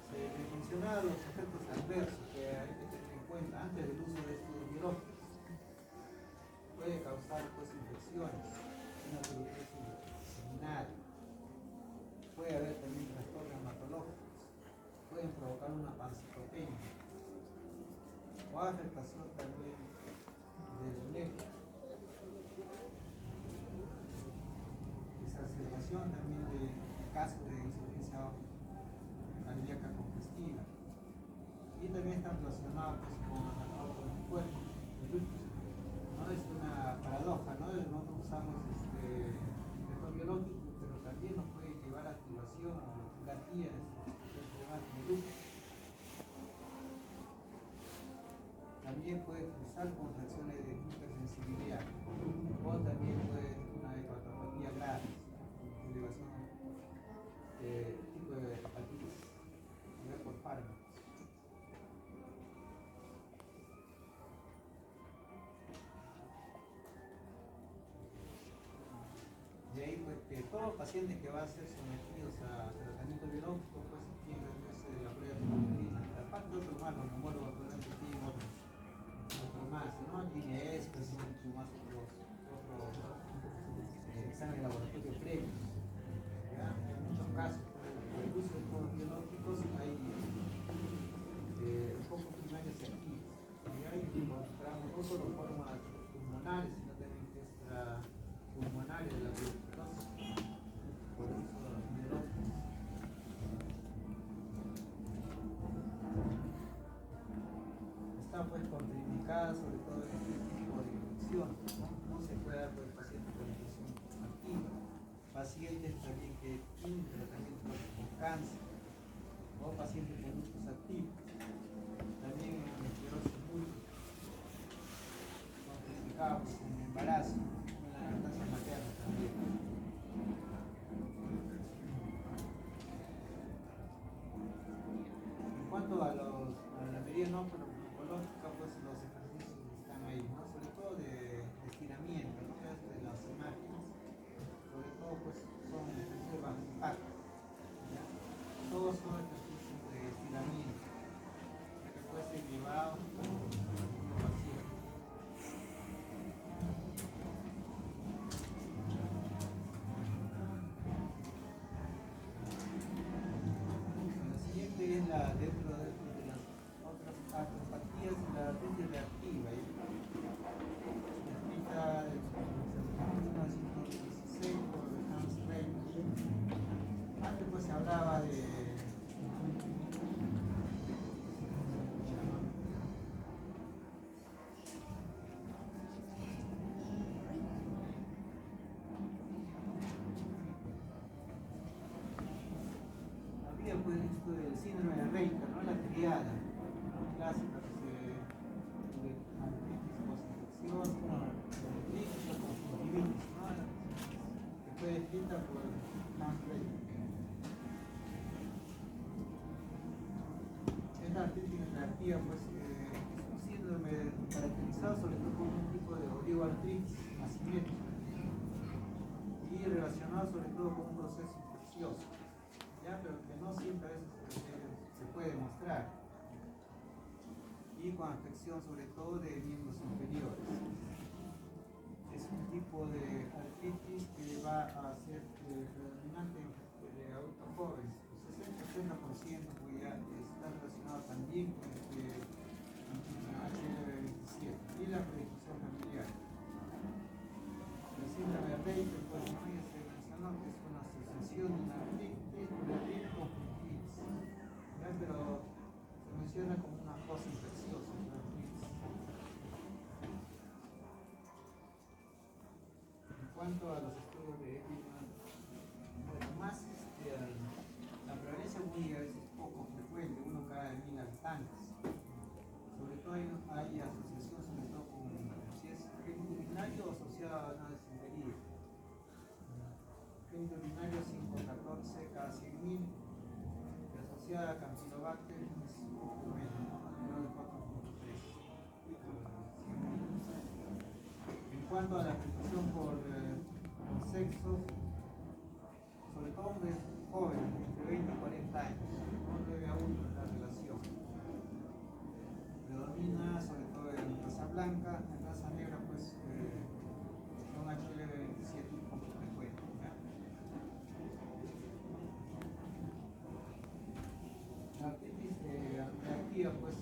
Se mencionaron los efectos adversos que hay que tener en cuenta antes del uso de estos biológicos. Puede causar pues infecciones, una tuberculosis seminal, puede haber también trastornos hematológicos, pueden provocar una pancitopenia o afectación también del nervio, exacerbación también de casos de insuficiencia cardíaca congestiva, y también están relacionados pues, con el cuerpo. ¿No? Es una paradoja, ¿no? Nosotros usamos efectos biológicos, pero también nos puede llevar a activación o gatilla de enfermedades de lupus. También puede cruzar con reacciones de hipersensibilidad, o también puede una hepatopatía grave, elevación de tipo de hepatitis, por fármacos. De ahí pues que todos los pacientes que van a ser sometidos a tratamiento biológico pues tienen que hacerse la prueba de hemoglobina. Aparte de otros más, los neumólogos probablemente tienen otros más, ¿no? INES, pues más otros exámenes de laboratorio previos. En muchos casos, por el uso de estos biológicos hay focos primarios activos. Y ahí encontramos no solo formas pulmonares, sino también extrapulmonares de la tuberculosis por el uso de los biológicos. Está pues contraindicada sobre todo en este tipo de infección, ¿no? No se puede dar por el paciente con infección activa, pacientes también que tienen tratamiento con cáncer o pacientes con lupus activos, también en esclerosis múltiple, contraindicado pues, en el embarazo, en la lactancia materna también. En cuanto a la medida no farmacológica, pues los ejercicios están ahí, ¿no? Sobre todo de estiramiento, ¿no? De las máquinas, sobre todo pues son ejercicios de bajo impacto, ¿ya? Todos son ejercicios de estiramiento, que puede ser llevado por un paciente. La siguiente es dentro de las otras artropatías, la artritis reactiva, descrita en 1916 por Hans Reimers. Antes pues se hablaba de pues esto del síndrome de Reiter, ¿no? La triada, ¿no? Clásica que se de artritis post-infección, artritis o conjuntivitis, ¿no? Que fue descrita por Hans Reiter. Esta artritis reactiva pues, es un síndrome caracterizado sobre todo por un tipo de oligoartritis asimétrica y relacionado sobre todo con un proceso infeccioso, ¿ya? Pero que no siempre a veces se puede mostrar, y con afección sobre todo de miembros inferiores. Es un tipo de artritis que va a ser predominante de adultos jóvenes, el 60-70% pues ya está relacionado también con el HLV27 y la predisposición familiar. El síndrome de Reiter, pues no ya se mencionó que es una asociación de una artritis con conjuntivitis, pero se menciona como una cosa infecciosa. En cuanto a los estudios de más la prevalencia 2000 y asociada a Campylobacter es un poco menos, ¿no? Alrededor de 4.3. En cuanto a la afectación por sexo, sobre todo hombres jóvenes, entre 20 y 40 años, no 9 a 1 en la relación. Predomina sobre todo en raza blanca, en raza negra pues son HLV27 un poco frecuentes. La artritis reactiva pues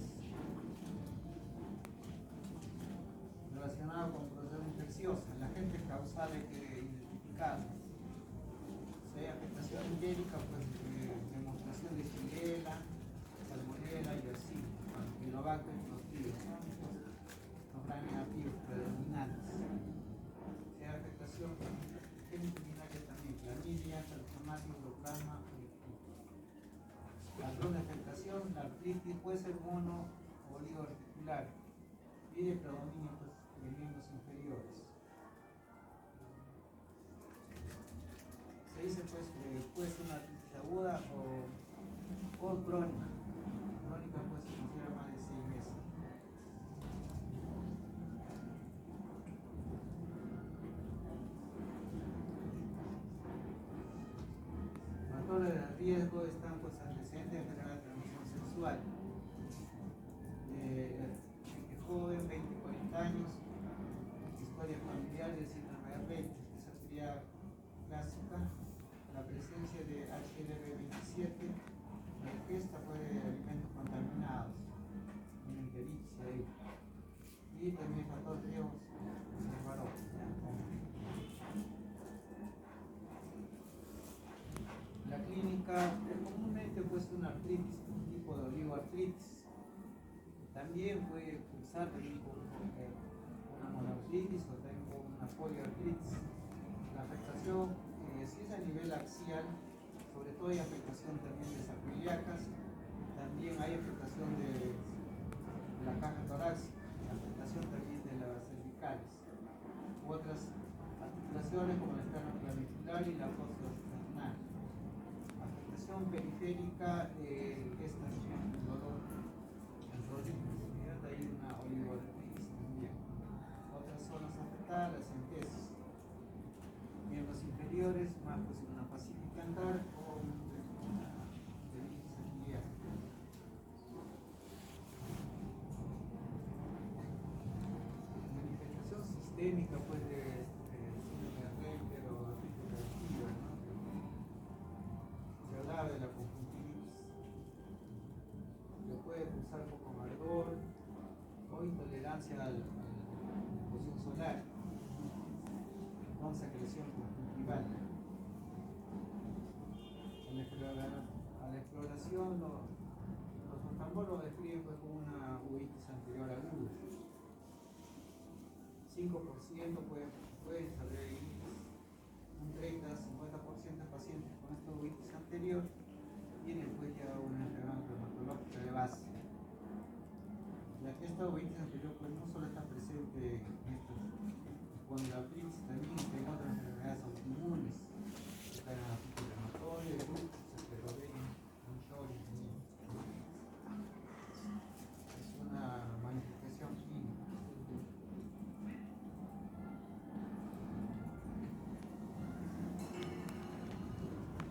relacionada con procesos infecciosos, el agente causal hay que identificarlo. Si hay afectación endémica, pues demostración de Shigella, Salmonella y así, Campylobacter y Clostridium son los gran negativos predominantes. Si hay afectación geniturinaria también, clamidia, calciomatis, plasma, patrón de afectación, la artritis puede ser mono o oligoarticular y de predominio pues, de miembros inferiores. Se dice pues que puede ser una artritis aguda o crónica. Crónica pues se considera más de 6 meses. Factores de riesgo están pues antecedentes de enfermedad de transmisión sexual. Joven, 20-40 años, historia familiar del síndrome de Rett, esa sería clásica, la presencia de HLV27, la ingesta pues, de alimentos contaminados, una ictericia ahí, y también el factor de riesgo el varón. La clínica es comúnmente pues una artritis, un tipo de oligoartritis. También puede cursar también con una monoartritis o también con una poliartritis. La afectación, si es a nivel axial, sobre todo hay afectación también de sacroiliacas, también hay afectación de la caja torácica, afectación también de las cervicales, u otras articulaciones como el esternoclavicular y la fosa esternal. Afectación periférica, esta es el dolor. Hay una oligoartritis también. Otras zonas afectadas, la centesis. Miembros inferiores, más pues una fascitis plantar o una tendinitis axilar. Manifestación sistémica pues de síndrome de Rett o artritis reactiva, ¿no? Se hablaba de la conjuntivitis, que puede causar poco ardor o intolerancia a la exposición solar, con secreción conjuntival. A la exploración, los oftalmólogos describen pues, como una uveitis anterior aguda. 5% pueden desarrollar uveitis, un 30-50% de pacientes con esta uveitis anterior tienen pues ya una enfermedad reumatológica de base. Ya que esta uveitis anterior pues no solo está presente en estos espondiloartritis, también en otras enfermedades autoinmunes, está en la artritis reumatoide, lupus, escleroderma, Sjögren también. Es una manifestación clínica.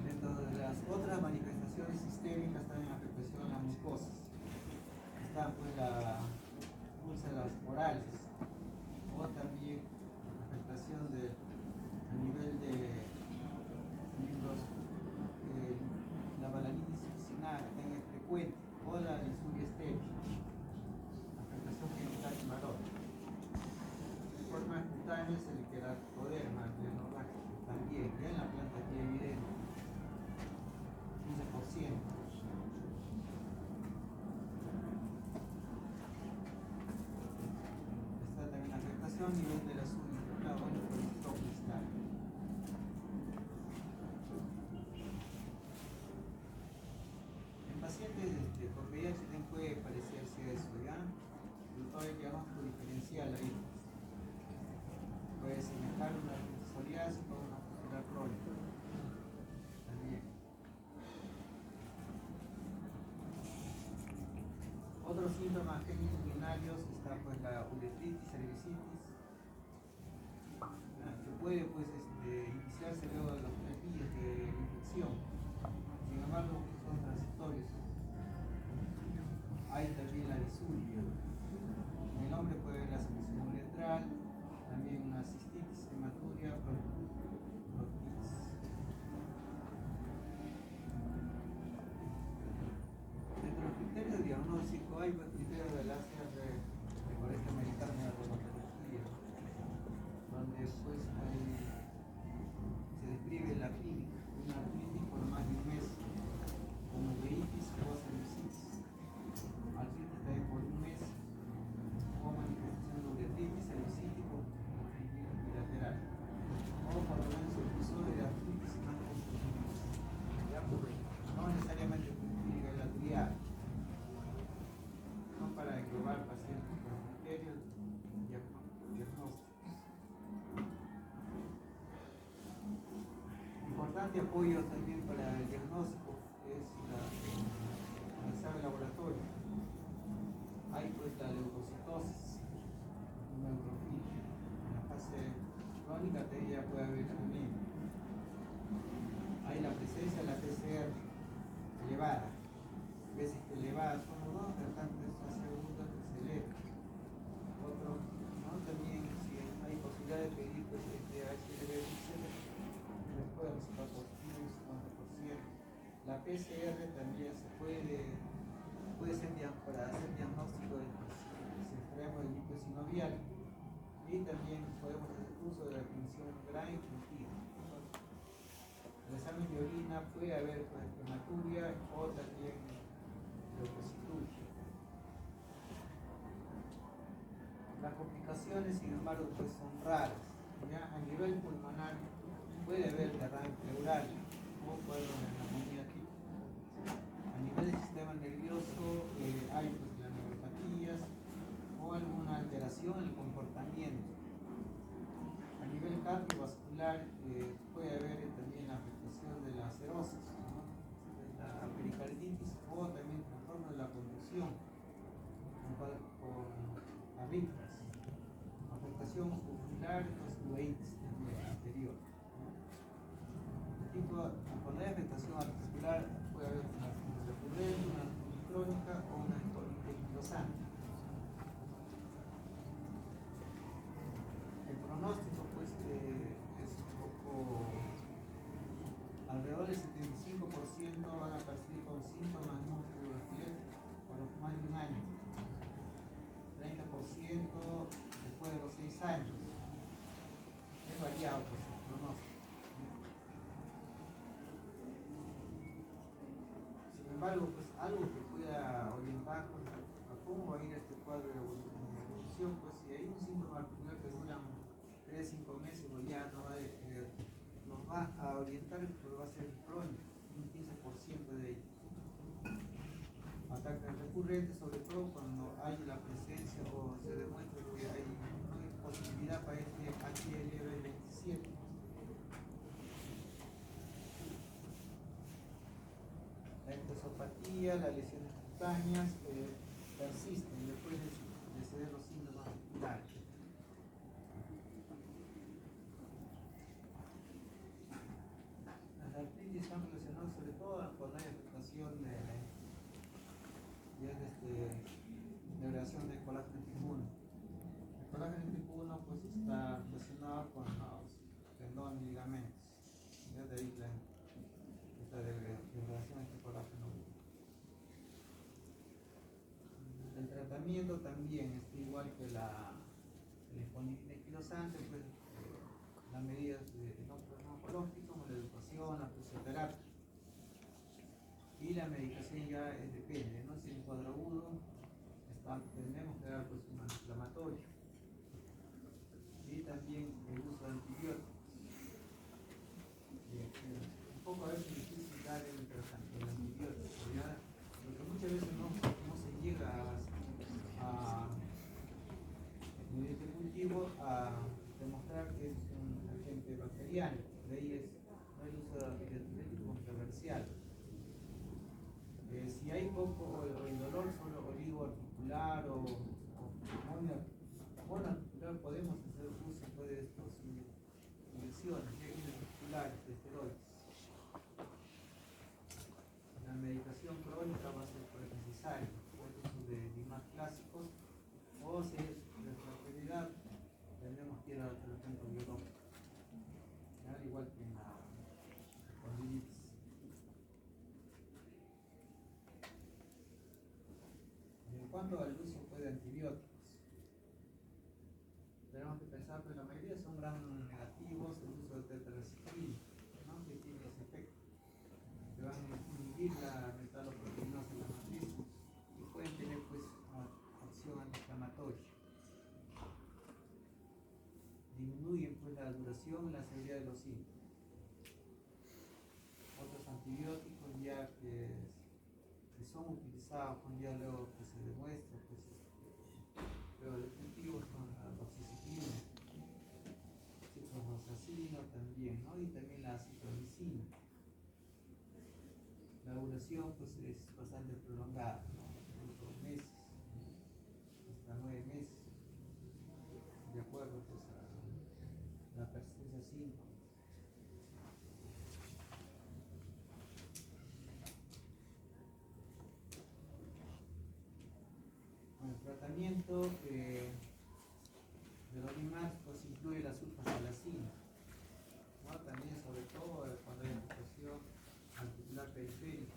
Dentro de las otras manifestaciones sistémicas también afectación a las mucosas. Están pues las úlceras orales o también afectación a nivel de miembros, la balanitis succinal también es frecuente o la lisuria estéril, afectación genital en varón. Formas cutáneas, el queratoderma, el glenorrágico, también ya en la planta aquí evidente, 15%. Está también la afectación a nivel de las uñas, claro, bueno, por el stop cristal. En pacientes con VIH también puede parecerse a eso, ¿ya? Pero todo el diagnóstico diferencial ahí. Puede señalar una psoriásica o una pustular crónica. También. síntomas clínicos urinarios está pues la uretritis, cervicitis, que puede pues iniciarse luego de los 3 días de la infección. Sin embargo, pues, son transitorios. Hay también la disuria. En el hombre puede haber la secreción uretral, también una cistitis, hematuria, proctitis. Entre los criterios diagnósticos hay pues, criterios de la Colegio Americano de Reumatología, donde pues se describe la clínica, una artritis por más de un mes, como uveitis o cervicitis, artritis también por un mes, o manifestación de uretritis, cervicítico bilateral, o por lo menos el episodio de artritis más constitutivos. No necesariamente tiene la triada, no para englobar pacientes con criterios diagnósticos. Importante apoyo también para el diagnóstico es el examen laboratorio. Hay pues la leucocitosis, neutrofilia. En la fase crónica ya puede haber también. Hay la presencia de la PCR elevada. Veces que elevada son dos, tratantes aseguran que se eleva. Otro, ¿no? También si hay posibilidad de pedir pues HLV, después de resultados positivos, 50%. La PCR también se puede ser para hacer diagnóstico de si extremo del líquido sinovial, y también podemos hacer uso de la definición gran y primitiva. El examen de orina puede haber pues, hematuria o también leucocituria. Las complicaciones, sin embargo, pues son raras. ¿Ya? A nivel pulmonar puede haber derrame pleural o puede haber neumonía típica. A nivel del sistema nervioso hay pues, las neuropatías o alguna alteración en el comportamiento. A nivel cardiovascular puede haber también la afectación de la cirrosis, ¿no? La pericarditis o también trastorno de la conducción con arritmias. Afectación ocular, pues uveitis también anterior. Cuando hay afectación articular puede haber una artritis recurrente, una artritis crónica o una artritis anquilosante. El pronóstico pues es un poco alrededor del 75% van a persistir con síntomas musculoesqueléticos por más de un año, 30% después de los 6 años. Es variado pues el pronóstico. Sin embargo, pues algo que pueda orientar pues, a cómo va a ir este cuadro de evolución, pues si hay un síntoma articular que dura 3-5 meses, pues ya nos va a orientar, pues va a ser crónico, un 15% de ellos. Ataques recurrentes, sobre todo cuando hay la presencia o se demuestra que hay posibilidad para este HLV27. La endosopatía, las lesiones cutáneas persisten después de ceder los síntomas articulares. Las artritis están relacionadas sobre todo cuando hay afectación de degradación del colágeno tipo 1. El colágeno tipo 1 pues está relacionado con los tendones y ligamentos. De ahí esta degradación de este colágeno 1. El tratamiento también es igual que el esponidina anquilosante, pues las medidas no farmacológicas como la educación, la fisioterapia. Y la medicación ya depende, ¿no? Si es un cuadro agudo, tenemos que dar pues, un antiinflamatorio. Y también el uso de antibióticos. Un poco a veces es difícil dar el antibiótico, ¿ya? Porque muchas veces no se llega mediante cultivo a demostrar que es un agente bacteriano. De ahí no el uso de antibiótico controversial. Si hay poco o el dolor solo oligoarticular, articular o neumonía. Bueno, ya podemos hacer uso pues, de estas inyecciones articulares de esteroides. La medicación crónica va a ser pues, necesaria por el uso de DIMAR clásicos o si es de fragilidad tenemos que ir al tratamiento biológico, al igual que en la condilitis. En cuanto al uso pues, de antibióticos, tenemos que pensar que la mayoría son gram negativos, el uso de tetraciklina, ¿no? Que tiene ese efecto, que van a inhibir la metaloproteinosa en la matriz y pueden tener pues acción antiinflamatoria. Disminuyen pues la duración y la severidad de los síntomas. Otros antibióticos ya que son utilizados pues, ya luego que se demuestra pues, pero definitivos son la doxiciclina, ciprofloxacino también, ¿no? Y también la citromicina. La duración pues es bastante prolongada, ¿no? 8 meses hasta 9 meses, de acuerdo pues a la persistencia de síntomas. Bueno, el tratamiento de los dimáticos incluye la sulfasalacina, ¿no? También sobre todo cuando hay afectación articular periférica,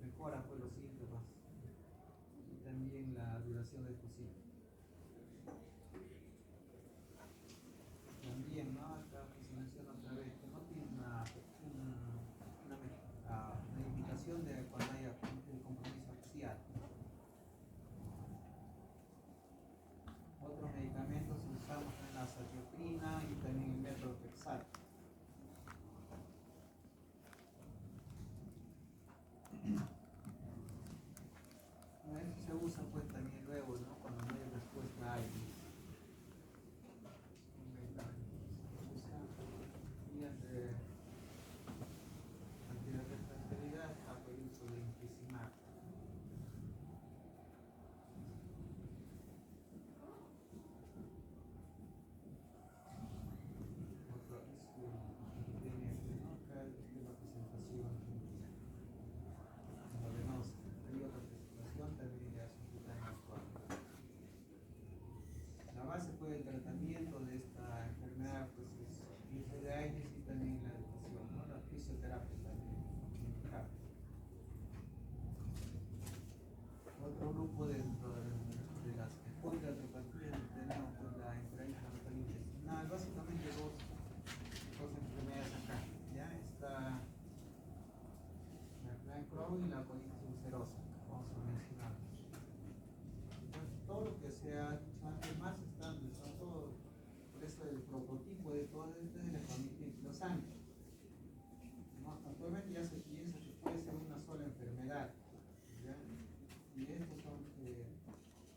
mejora pues, los síntomas y también la duración de estos síntomas. También, ¿no? Acá se menciona otra vez que no tiene una indicación de cuando haya el compromiso axial. Otros medicamentos usamos en la azatioprina y también el methotrexato. Esto se usa pues también luego, ¿no? Cuando no hay respuesta a alguien. Se usa vías de antirretroviralidad bajo el uso de infliximab. Otro es el DNF, ¿no? Acá es la presentación endovenosa. Hay otra presentación también de subcutánea actual. La base pues, del tratamiento de esta enfermedad pues, es el uso de aires y también la educación, ¿no? La fisioterapia también indicada. Otro grupo dentro de las espondilopatías tenemos pues, la enfermedad inflamatoria intestinal, básicamente dos enfermedades acá. ¿Ya? Está la enfermedad de Crohn y la colitis ulcerosa, vamos a mencionar. Entonces, todo lo que se ha dicho antes más están, son todo, por eso el prototipo de todo esto es la colitis anquilosante. ¿No? Actualmente ya se piensa que puede ser una sola enfermedad, ¿ya? Y estos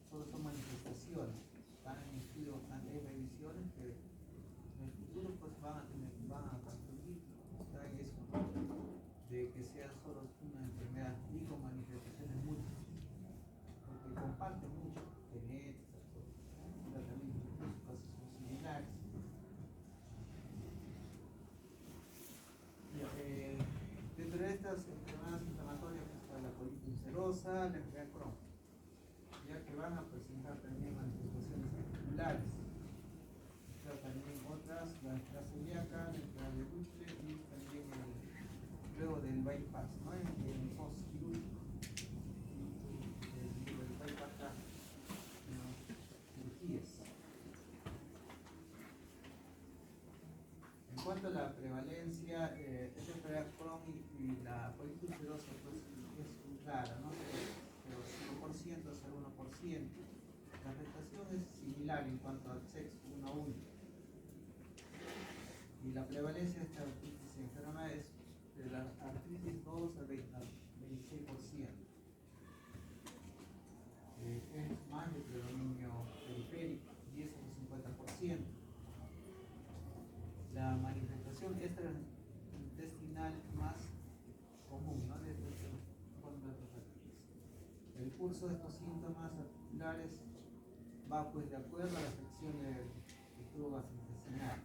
solo son manifestaciones, están en estudios, hay revisiones que en el futuro pues van a concluir eso, de que sea solo una enfermedad y con manifestaciones múltiples, porque comparten mucho genética, tratamientos físicos son similares. Dentro de estas enfermedades inflamatorias está la colitis ulcerosa, la enfermedad de Crohn, ya que van a presentar también manifestaciones articulares. Pero también otras, la enfermedad celíaca, la enfermedad de Buche y también luego del bypass, ¿no? El post-quirúrgico, el bypass acá, cirugías. En cuanto a la prevalencia, esta enfermedad Crohn y la colitis ulcerosa pues, es rara, ¿no? Pero 5% hasta el 1%. La afectación es similar en cuanto al sexo, 1 a 1. Y la prevalencia de esta artritis enferma es de la artritis 2 al 26%. Es más de predominio periférico, 10 al 50%. La manifestación extraintestinal más común, ¿no? De esta condroitropatías. El curso de estos síntomas articulares va pues de acuerdo a la afección del tubo gastrointestinal.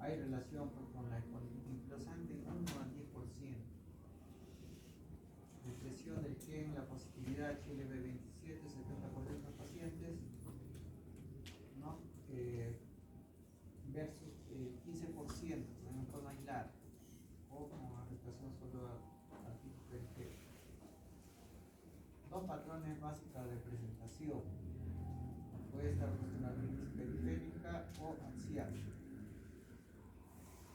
Hay relación pues, con la espondilitis anquilosante en 1 al 10%. Depresión del gen, la positividad HLB27, 70% de los pacientes, ¿no? Versus 15% en forma aislada o con afectación solo al tipo periférico. Dos patrones básicos de presentación. Puede estar una artritis periférica o axial.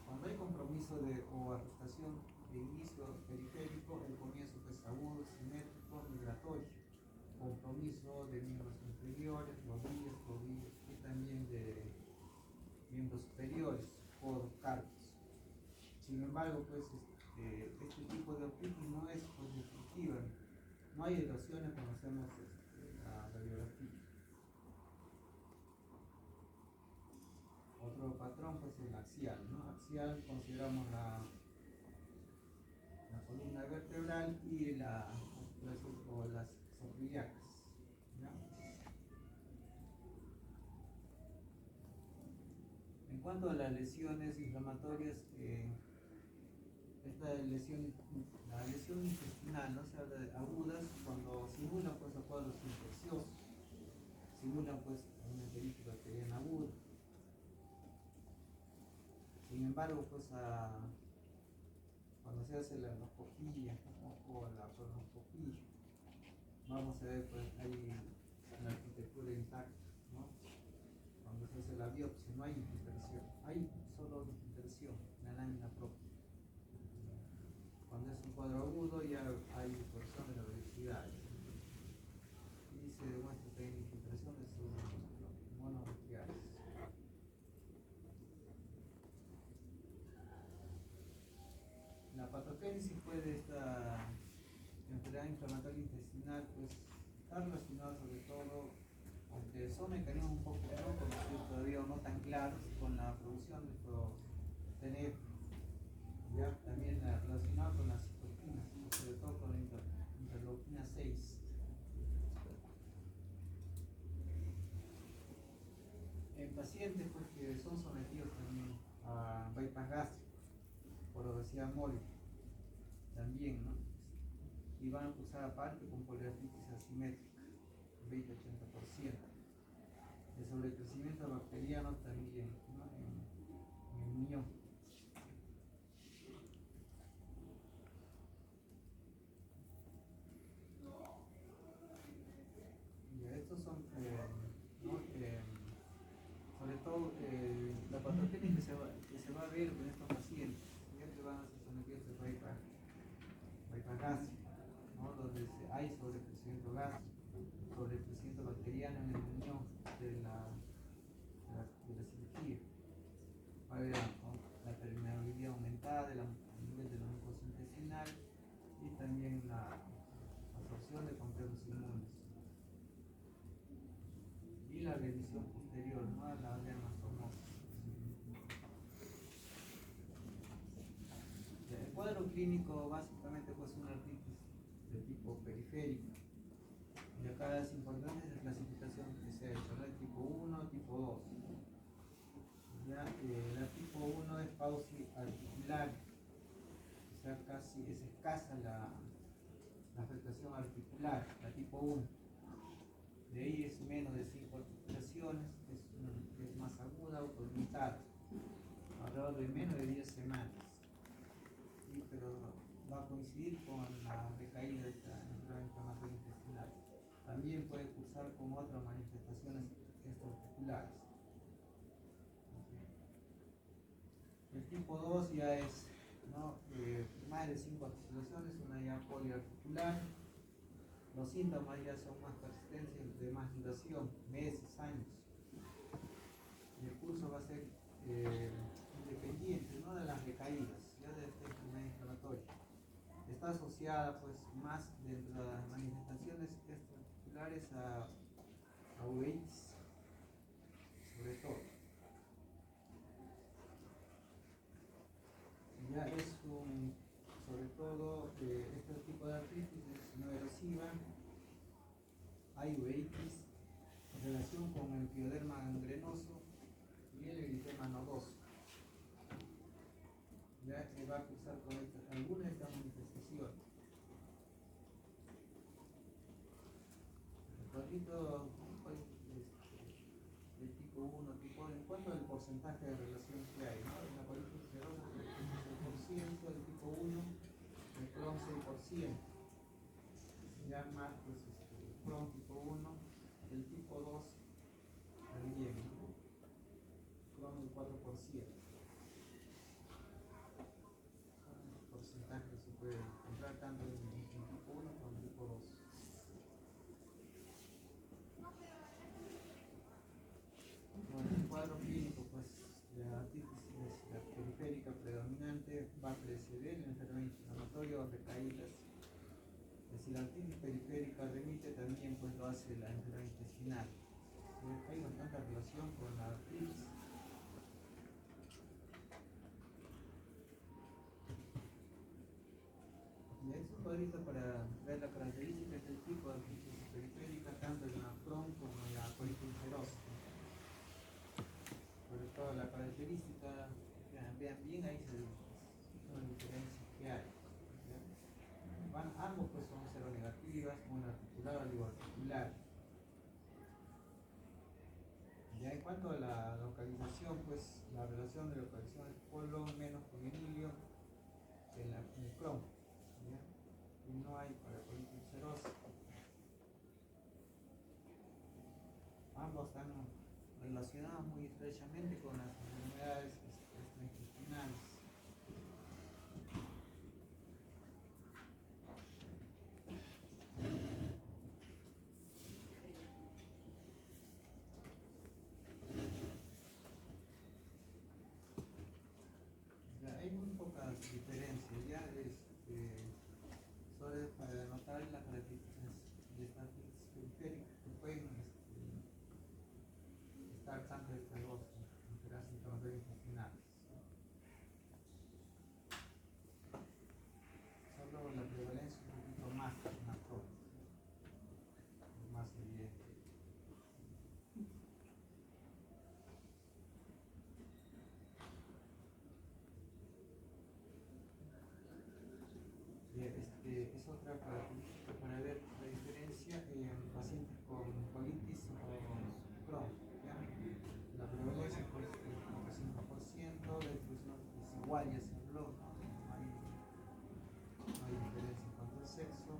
Cuando hay compromiso o afectación de inicio periférico, el comienzo es agudo, simétrico, migratorio. Compromiso de miembros inferiores, rodillas y también de miembros superiores, codos, carpos. Sin embargo, pues este tipo de artritis no es pues, definitiva. No hay erosiones cuando hacemos la radiografía. Otro patrón pues el axial, ¿no? Axial consideramos la columna vertebral y las sacroiliacas, ¿ya? En cuanto a las lesiones inflamatorias, la lesión intestinal, ¿no? Se habla de agudas cuando simulan pues los cuadros infecciosos, simulan pues una enteritis bacteriana aguda. Sin embargo, pues cuando se hace la endoscopía, ¿no? O la colonoscopía, vamos a ver pues hay una arquitectura intacta, ¿no? Cuando se hace la biopsia no hay infiltración, hay solo infiltración en la lámina propia. Cuando es un cuadro agudo ya hay distorsión de la velocidad y se demuestra que hay infiltración de sus mononucleares. La patogénesis de esta enfermedad inflamatoria intestinal pues está relacionada sobre todo, aunque son mecanismos un poco no conocidos todavía o no tan claros, con la producción de estos TNF, ya también relacionado con las citoquinas, sobre todo con la interleuquina 6. En pacientes pues, que son sometidos también a bypass gástrico por obesidad mórbida también, ¿no? Y van a cursar aparte con poliartritis asimétrica, 20-80%. El sobrecrecimiento bacteriano también, ¿no? en el riñón. Y estos son, ¿no? Sobre todo la patogénesis que se va a ver con estos pacientes, ya que van a ser sometidos a bypass gástrico, ¿no? Donde hay sobrecrecimiento gástrico, sobrecrecimiento bacteriano en el riñón de la cirugía. Va a haber, ¿no? La permeabilidad aumentada a nivel de la mucosa intestinal y también la absorción de complejos inmunes. Y la revisión posterior, ¿no? A la dermatomosis. El cuadro clínico básicamente pues una artritis de tipo periférico. Y acá es importante la clasificación que se ha hecho, ¿no? El tipo 1, tipo 2. Ya, la tipo 1 es pausi articular, o sea, casi es escasa la afectación articular, la tipo 1. De ahí es menos de 5 articulaciones, es más aguda, autolimitada, alrededor de menos de 10 semanas. ¿Sí? Pero va a coincidir con la recaída de esta enfermedad inflamatoria intestinal. También puede cursar con otras manifestaciones extraarticulares. El tipo 2 ya es, ¿no? Más de 5 articulaciones, una ya poliarticular. Los síntomas ya son más persistentes, de más duración, meses, años. Y el curso va a ser independiente, ¿no? De las recaídas, ya de esta enfermedad inflamatoria. Está asociada pues más dentro de las manifestaciones extraarticulares a uveitis, sobre todo. Ya es sobre todo este tipo de artritis es una erosión hay uveitis en relación con el pioderma gangrenoso y el eritema nodoso. Ya que va a cursar con alguna de estas manifestaciones. El cuadrito de tipo 1, tipo 2, en cuanto al porcentaje de relación que hay, ¿no? En la colitis ulcerosa el 6%, el tipo 1, el Crohn 6%. Ya más pues el Crohn tipo 1, el tipo 2 también, ¿no? Crohn el 4%. Porcentaje se puede encontrar tanto en el tipo 1 como en el tipo 2. Bueno, el cuadro clínico, pues la artritis la periférica predominante va a preceder la enfermedad inflamatoria o recaídas. Si la artritis periférica remite, también pues lo hace la enfermedad intestinal. Hay bastante relación con la artritis. Y es un cuadrito para ver las características del tipo de artritis periférica, tanto en la Crohn como en la colitis ulcerosa. Sobre todo la característica, vean bien ahí son las diferencias que hay. Ambos pues son seronegativas, una articular o oligoarticular. Ya en cuanto a la localización, pues la relación de localización es colon menos con Emilio en el Crohn. Y no hay para colitis ulcerosa. Ambos están relacionados muy estrechamente con las enfermedades intestinales. Hay muy pocas diferencias, ya solo para denotar las características de estas periféricas que pueden estar tanto de estas dos enfermedades inflamatorias intestinales. Solo la prevalencia es un poquito más en la Crohn, es más evidente. Es otra característica para ver la diferencia en pacientes con colitis o Crohn. ¿Ya? La prevalencia es pues, el 5%, la distribución es igual, ya se habló, no hay diferencia en cuanto al sexo.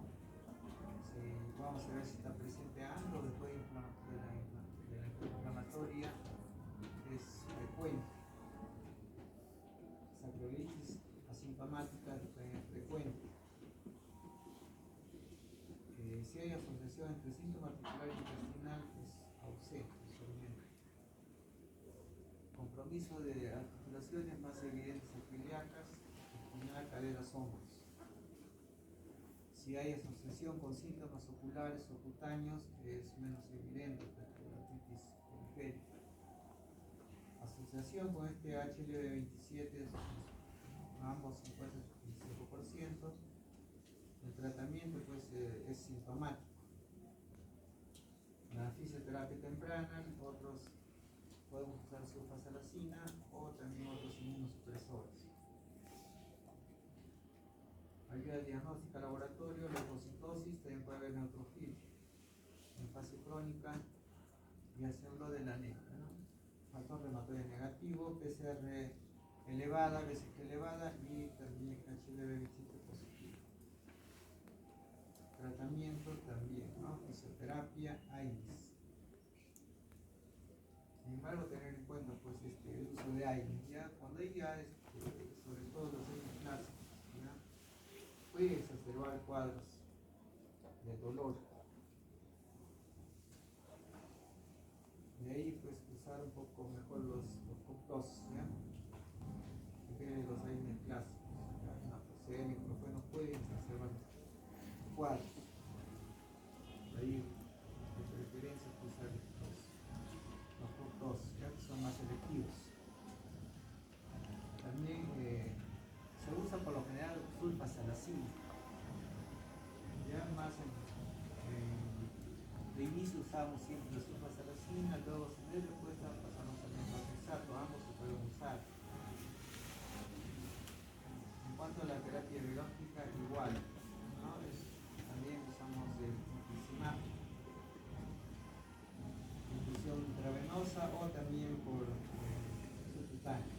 Vamos a ver si está presente antes o después de la inflamatoria, es frecuente. Sacroilitis asintomática es frecuente. Si hay asociación entre síntoma articular y intestinal, es ausente usualmente. Compromiso de articulaciones más evidentes ilíacas, espinal, caderas, hombros. Si hay asociación con síntomas oculares o cutáneos, es menos evidente que la artritis periférica. Asociación con este HLV27, ambos 50-55%. El tratamiento pues, es sintomático. La fisioterapia temprana, otros podemos usar sulfasalacina o también otros inmunosupresores. Ayuda diagnóstica laboratorio, leucocitosis, también puede haber neutrofilia. En fase crónica, ya se habló de la anemia, ¿no? Factor reumatoide negativo, PCR elevada, BCG elevada y también HLV27 positivo. Tratamiento también, ¿no? Fisioterapia, AINES. Sin embargo, tener en cuenta pues, el uso de AINES, ¿ya? Cuando hay ya, sobre todo los AINES clásicos, ¿ya? Puede exacerbar cuadros de dolor. De ahí pues usar un poco mejor los COP2, ¿ya? Que los AINES clásicos, naproxeno, ibuprofeno pueden exacerbar cuadros. De ahí de preferencia usar los COP2, ya que son más selectivos. También se usa por lo general sulfasalacina, ya más de inicio inicio usamos siempre la sulfasalazina, luego si no hay respuesta pasamos al methotrexato, ambos se pueden usar. En cuanto a la terapia biológica, igual, ¿no? También usamos el infliximab, infusión intravenosa o también por subcutáneo.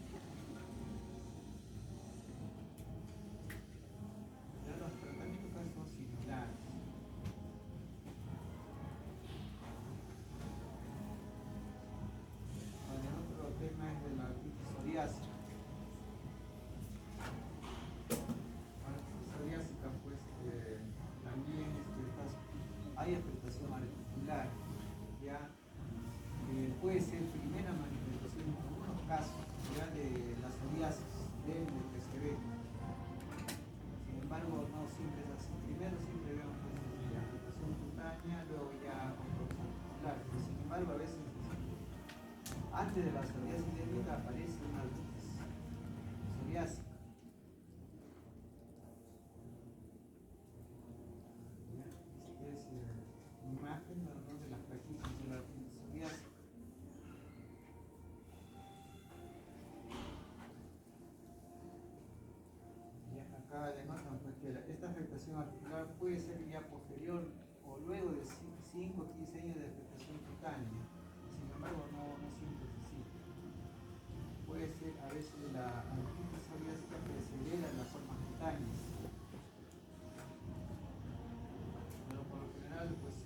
Ya los tratamientos casi son similares. Bueno, otro tema es de la artritis psoriásica. Psoriásica, pues también hay afectación articular, ya puede ser primera manifestación en algunos casos ya de la psoriasis del PCV. Sin embargo, no siempre es así. Primero siempre vemos pues, la afectación cutánea, luego ya afectación articular. Pero sin embargo, a veces antes de la psoriasis endémica aparece una artritis psoriásica. Es imagen de las plaquitas de la artritis psoriásica. Acá además que esta afectación articular puede ser ya posterior o luego de 5 o 15 años de afectación cutánea. Sin embargo, no siempre es así. Puede ser a veces la artritis psoriásica precedera en las formas cutáneas. Pero por lo general, pues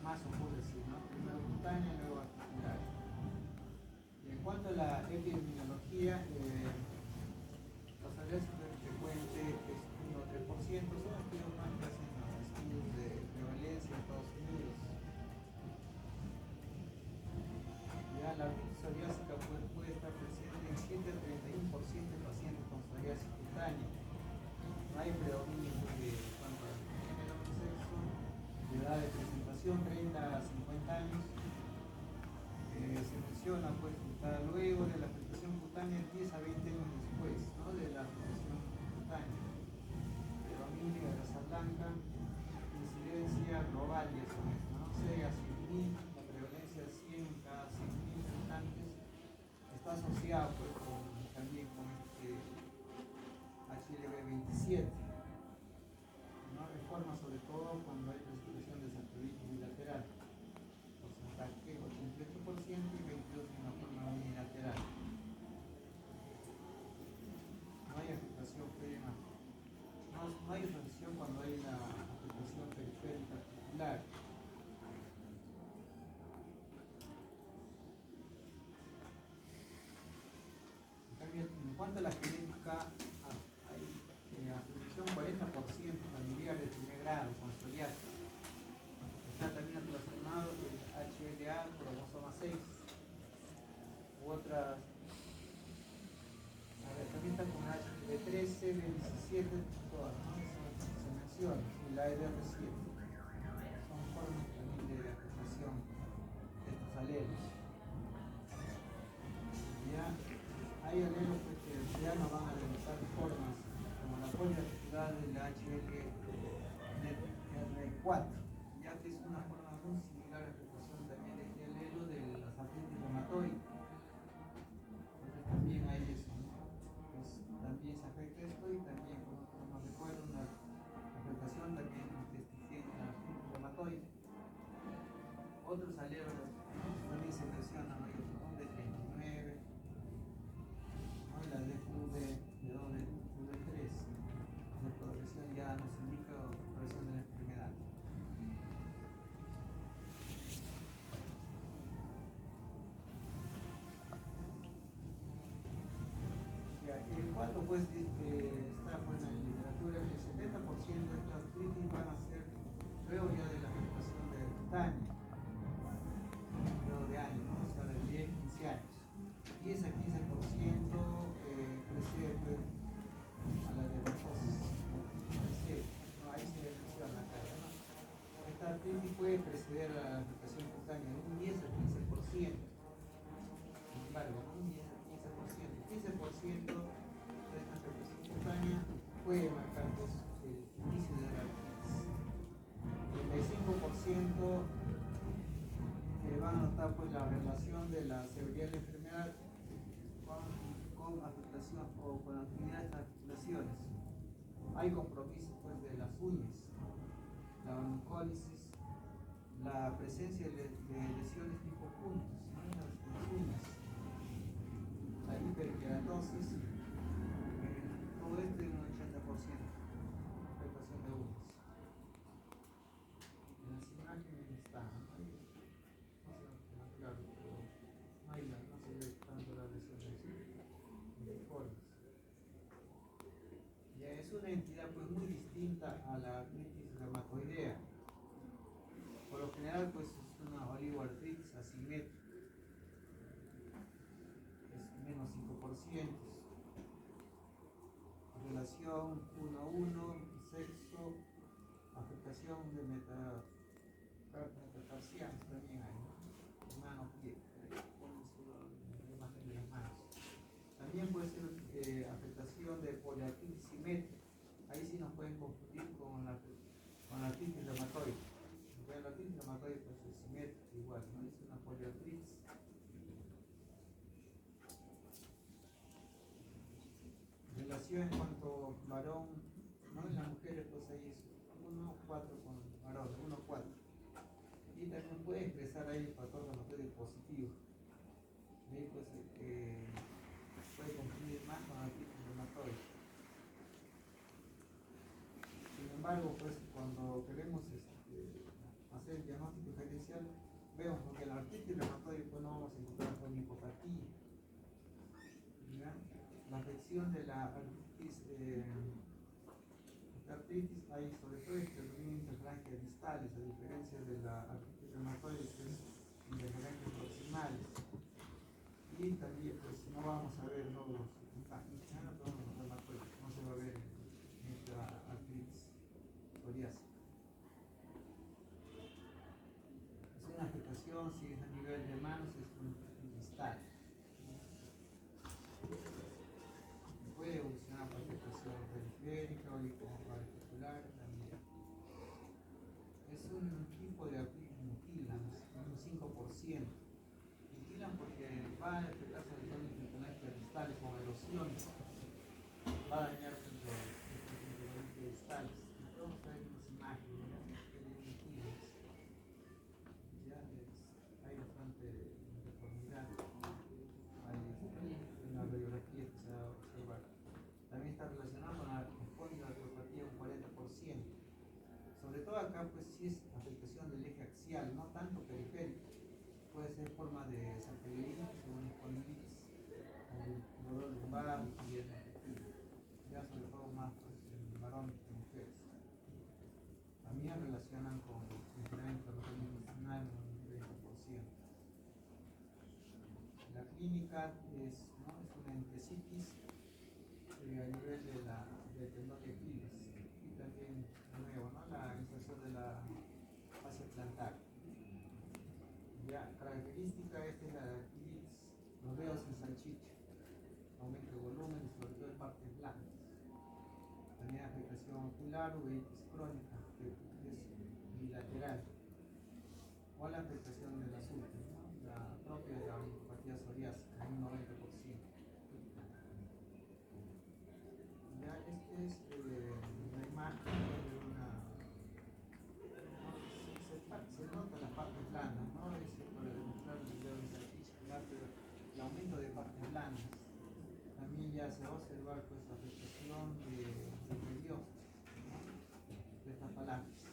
más ocurre así, ¿no? Primero cutánea, luego articular. Y en cuanto a la epidemiología, la psoriasis frecuente es 1 o 3%, son estudios más que hacen los estudios de prevalencia en Estados Unidos. Ya la artritis psoriásica puede estar presente en 7 a 31% de pacientes con psoriasis cutánea. No hay predominio de cuanto al género o sexo, de edad de presentación 30 a 50 años. Se menciona pues luego de la afectación cutánea 10 a 20 años después, ¿no? De la afectación cutánea. Predominio de raza blanca, incidencia global y eso mismo, ¿no? 6 a 100.000, la prevalencia de 100 en cada 100.000 habitantes está asociado pues, también con este HLV27. ¿No? Reforma sobre todo cuando hay presentación de sarcoiditis bilateral. Porcentaje 88% y 22% en la forma unilateral. No hay afectación previa. No hay afectación cuando hay la afectación periférica articular. En cuanto a la genética, hay afectación 40% familiar de primer grado con psoriasis. Está también relacionado el HLA, cromosoma 6, u otras. También está con HLV13, B17, todas, ¿no? Eso se menciona, y la EDR7. Son formas también de afectación de estos alelos. Ya hay alelos pues, que ya no van a realizar formas, como la poliarticular del HLR4, ya que es una forma muy similar a la afectación también de este alelo de las artritis reumatoides. Entonces también hay eso, ¿no? Pues también se afecta esto y también, como nos recuerda, una afectación también intestinal en la artritis reumatoide. Otros alelos también se mencionan, ¿no? De 39, ¿no? La DQV de 2 de QV3, de progresión ya nos indica progresión de la enfermedad. El 4 pues está pues, en la literatura que el 70% de estas artritis van a ser luego ya de la afectación de cutánea, luego de años, ¿no? O sea, de 10, 15 años. 10 a 15% precede pues, a la dermatosis. Ahí se menciona acá, ¿no? Esta artritis puede preceder a la afectación cutánea en un 10 a 15%. Sin embargo, un 10 a 15%, 15% de esta afectación cutánea puede marcar pues, el inicio de la artritis. 35% relación de la severidad de la enfermedad con afectación o con actividad de estas articulaciones. Hay compromiso pues, de las uñas, la oncólisis, la presencia de lesiones tipo puntos, ¿no? Las uñas, la hiperkeratosis, todo esto en un 80%, afectación de uñas. En las imágenes está, no se ve más claro, pero no se ve tanto la lesión uniformes. Ya es una entidad pues muy distinta a la artritis reumatoidea. Por lo general pues es una oligoartritis asimétrica, es menos 5%, relación 1 a 1, sexo, afectación de metatarsianos también hay, ¿no? Mano, pie, ponen la imagen de las manos. También puede ser afectación de poliartritis simétrica. Ahí sí nos pueden confundir con la artritis reumatoide. La artritis reumatoide pues, es simétrica igual, ¿no? Es una poliartritis. Relación en cuanto a varón, ¿no? En las mujeres pues ahí es 1,4 con varón, 1,4. Y también puede expresar ahí el factor reumatoide positivo. De ahí pues puede confundir más con artritis reumatoide. Sin embargo, pues cuando queremos hacer el diagnóstico diferencial, vemos que en la artritis reumatoide pues, no vamos a encontrar con hipopatía. La afección de la artritis hay sobre todo predominio de falanges distales, a diferencia de la artritis reumatoide que es de falanges proximales. Y también pues no vamos a ver nódulos reumatoides, no se va a ver en esta artritis psoriásica. Es una afectación, si es a nivel de manos, es un distal. Puede evolucionar por afectación periférica o articular también. Es un tipo de artritis mutilan, un 5%. Mutilan porque va a afectar sobre todo los componentes distales con erosiones. Va a dañar los componentes distales. Vamos a ver unas imágenes que mutilan. Ya hay bastante deformidad. En la radiografía que se va a observar. También está relacionado con la espondiloartropatía un 40%. Sobre todo acá pues sí es afectación del eje axial, no tanto periférico. Puede ser forma de sarcoiditis o una espondilitis, el dolor lumbar y el afectivo. Ya sobre todo más pues, en varones que en mujeres. También relacionan con enfermedad inflamatoria intestinal un 30%. La clínica es una entesitis a nivel del tendón de Aquiles y también de nuevo la inserción de la fascia plantar. Ya, característica esta es la de Aquiles, los dedos en salchicha, aumento de volumen y sobre todo en partes blandas. También afectación ocular, uveitis crónica, que es bilateral, o la afectación de las últimas, ¿no? La propia de la oligopatía psoriásica, en un 90%. Ya, este es una imagen de se nota las partes blandas, ¿no? Es para demostrar el dedo de salchicha, el aumento de partes blandas. También ya se va a observar pues la afectación del periósteo, ¿no? De estas falanges.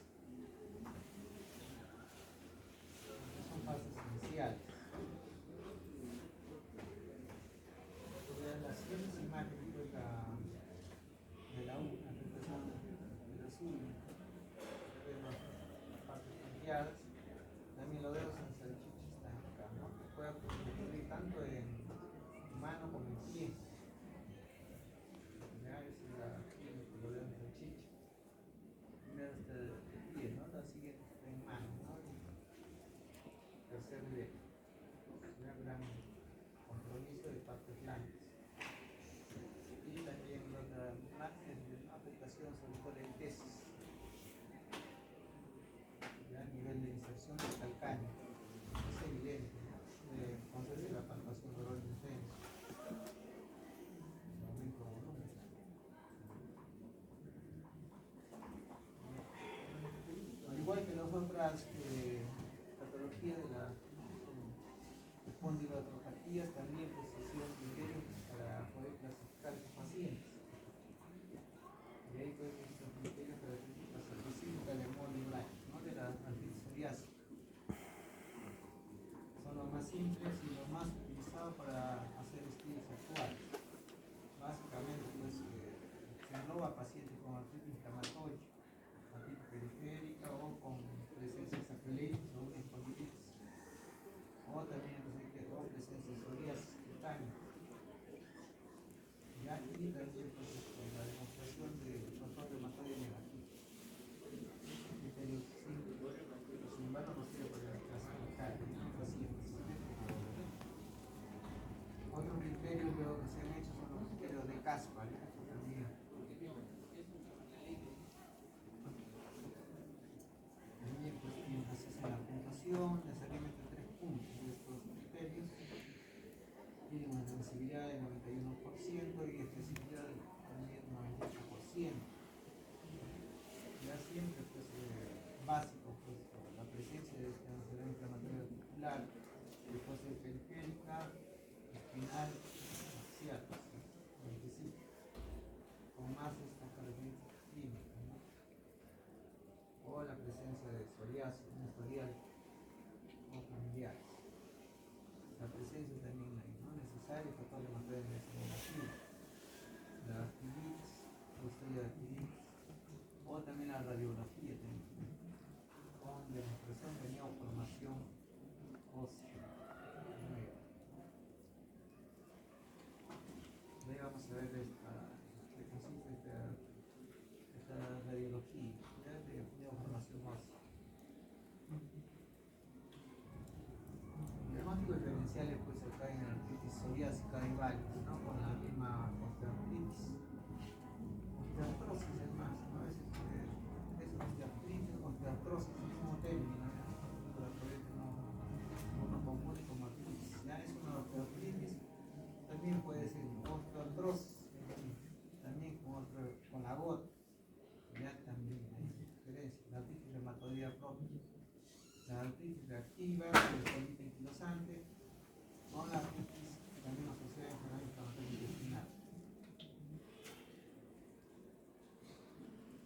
Son fases iniciales. Las siguientes imágenes pues, de la afectación del azul, las partes flanqueadas, también los dedos en salchicha están acá, ¿no? Que puede ocurrir tanto en mano como en pie. Ya es los dedos en salchicha. Primero está el pie, ¿no? La siguiente está en mano, ¿no? Y tercer dedo. Un gran compromiso de partes blancas. Y también otra imagen de una afectación sobre todo en tesis, a nivel de inserción del calcáneo. Es evidente, ¿no? otras patologías de la espondiloartropatías también pues se hicieron criterios para poder clasificar a los pacientes. Y ahí pues estos criterios características específicas del Molly Black, ¿no? De la artritis psoriásica. Son los más simples y los más utilizados para hacer estudios actuales. Básicamente pues se engloba a pacientes con artritis inflamatoria, artritis periférica o con presencia de sacroiliitis o una espondilitis, o también o presencia de psoriasis cutánea. Y aquí también pues, la demostración del factor reumatoide negativo. Criterio simple, sin embargo no sirve para clasificar pacientes. Otros criterios que se han hecho son los criterios de Caspar, también. También pues mientras se hace la puntuación, necesariamente 3 puntos de estos criterios. Tienen una sensibilidad del 91% y especificidad también del 98%. Ya siempre pues básico pues la presencia de esta enfermedad inflamatoria articular, después de periférica, espinal, axial, con más estas características clínicas, ¿no? O la presencia de psoriasis, un historial o familiares. La presencia también no necesaria factor de materia negativa. La artritis, o historia de artritis, o también la radiografía también, con demostración de neoformación ósea nueva. Ahí vamos a ver qué consiste esta radiología de neoformación ósea. Diagnósticos diferenciales pues acá en artritis psoriásica hay varios, ¿no? Con la misma osteoartritis. Osteoartrosis es más, ¿no? A veces es osteoartritis, osteoartrosis, el mismo término, para poder que no confunde como artritis. Ya es una osteoartritis, también puede ser osteoartrosis, también con la gota, ya también hay diferencia. La artritis reumatoidea propia. La artritis reactiva, el colite anquilosante, con la artritis también asociada a enfermedad inflamatoria intestinal.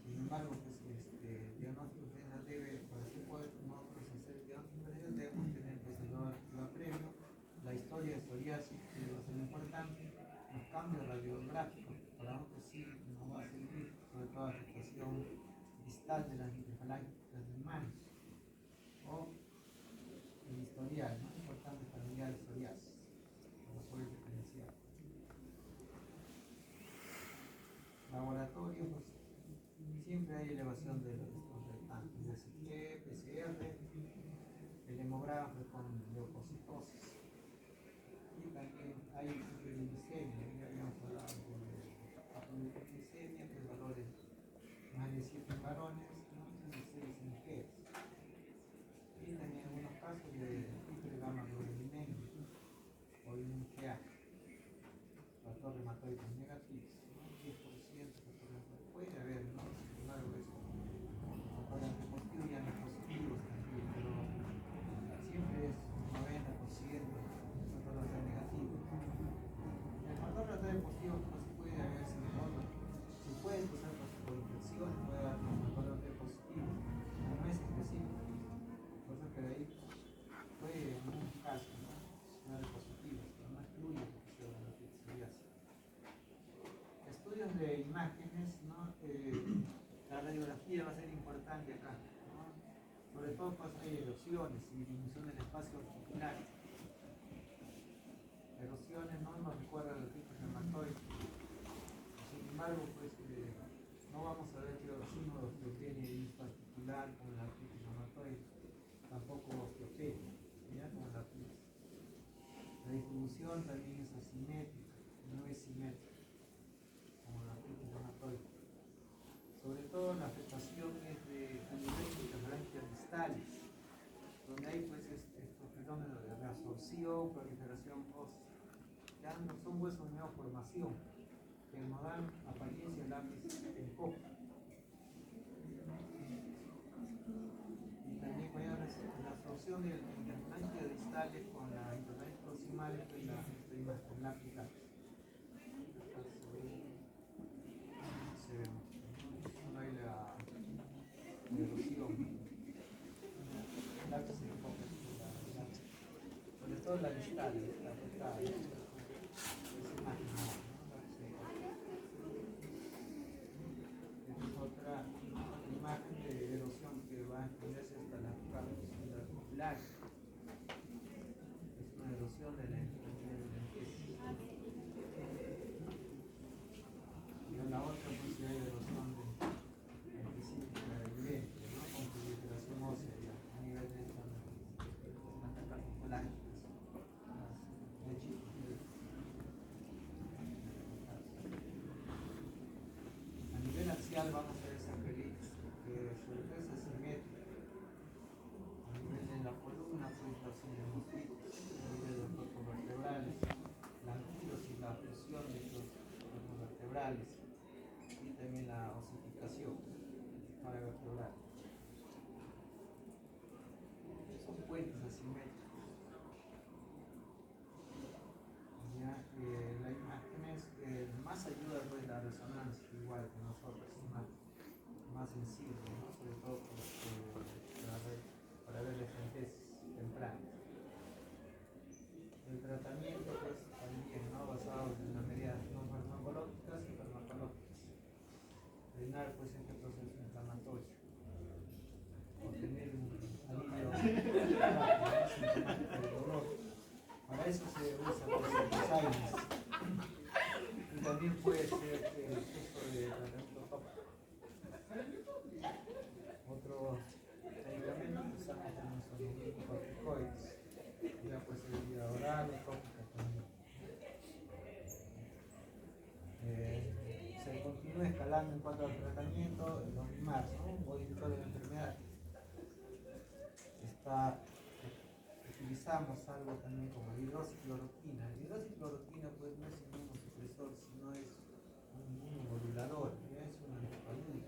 Sin embargo, pues el diagnóstico diferencial debe, para así poder nosotros hacer el diagnóstico diferencial, debemos tener pues, lo previo, la historia de psoriasis, que es lo importante, los cambios radiográficos, para nosotros sí nos va a servir, sobre todo la afectación distal de las interfalángicas de manos. O el historial, ¿no? Importante familiar de psoriasis, para poder diferenciar. Laboratorio, pues siempre hay elevación de los resultantes de CT, PCR, el hemograma con leucocitosis. Y también hay hipoglicemia, ya habíamos hablado de hipoglicemia, pues valores más de 7 en varones, ¿no? Y 6 en mujeres. Y también algunos casos de hipergamaglobulinemia o IgA, factor reumatoide negativo, ¿no? 10% factor reumatoide. Puede haber, ¿no? Sin embargo, eso, factores positivos ya no positivos también, pero siempre es 90% factor reumatoide negativo. El factor reumatoide positivo no se puede haber sin embargo. Se puede usar por infección, puede haber un factor reumatoide positivo, no es específico. Por eso que de ahí puede en un caso, ¿no? Dar positivos, pero no excluye porque sea una psoriasis. Estudios de imágenes, ¿no? La radiografía va a ser importante acá, ¿no? Sobre todo cuando hay erosiones y disminución del espacio articular. Erosiones no nos recuerdan los tipos reumatoides. Sin embargo, pues no vamos a ver que los símbolos que tiene disco articular con la artritis reumatoide, tampoco osteopenia, ¿ya? Como la artritis. La distribución también es asimétrica, no es simétrica, como la artritis reumatoide. Sobre todo la afectación es a nivel de interfalangias distales, donde hay pues estos fenómenos de reabsorción, proliferación ósea. Ya no son huesos de neoformación, que nos dan apariencia de lápiz en copa. Y también la absorción del implante distal con la implante proximal es la imagen, la aplicar. Se ve mucho. No hay la erosión. La que se enfoca sobre todo la distal, la afectada. Es imagen, ¿no? Otra imagen de erosión que va a extenderse hasta las cápsulas oculares. Es una erosión de la lentesis. Y la otra pues hay erosión específica evidente, ¿no? Con proliferación ósea ya, a nivel de las capas oculares. A nivel axial vamos a ver sacralitis, que sobre todo es asimétrico. A nivel de la columna, pues la sinemostitis, a nivel de los cuerpos vertebrales, la anquilosis, la fusión de estos cuerpos vertebrales y también la osificación paravertebral. Son puentes asimétricos. Ya, la imagen es más ayuda pues la resonancia, igual que nosotros, más sensible, ¿no? Sobre todo para ver las sentencias tempranas. El tratamiento pues también, ¿no? Basado en las medidas no farmacológicas y farmacológicas. Frenar pues este proceso inflamatorio. Obtener un alivio sintomático del dolor. Para eso se usa pues, el Alzheimer. Y también puede ser el uso de tratamiento tópico. Otro medicamento que usamos también son los corticoides. Ya puede ser vía oral o tópica también. Se continúa escalando en cuanto al tratamiento, los MIMARS, ¿no? Un modificador de la enfermedad. Utilizamos algo también como hidroxicloroquina. La hidroxicloroquina pues no es un inmunosupresor, sino es un inmunomodulador, es un antipaludio,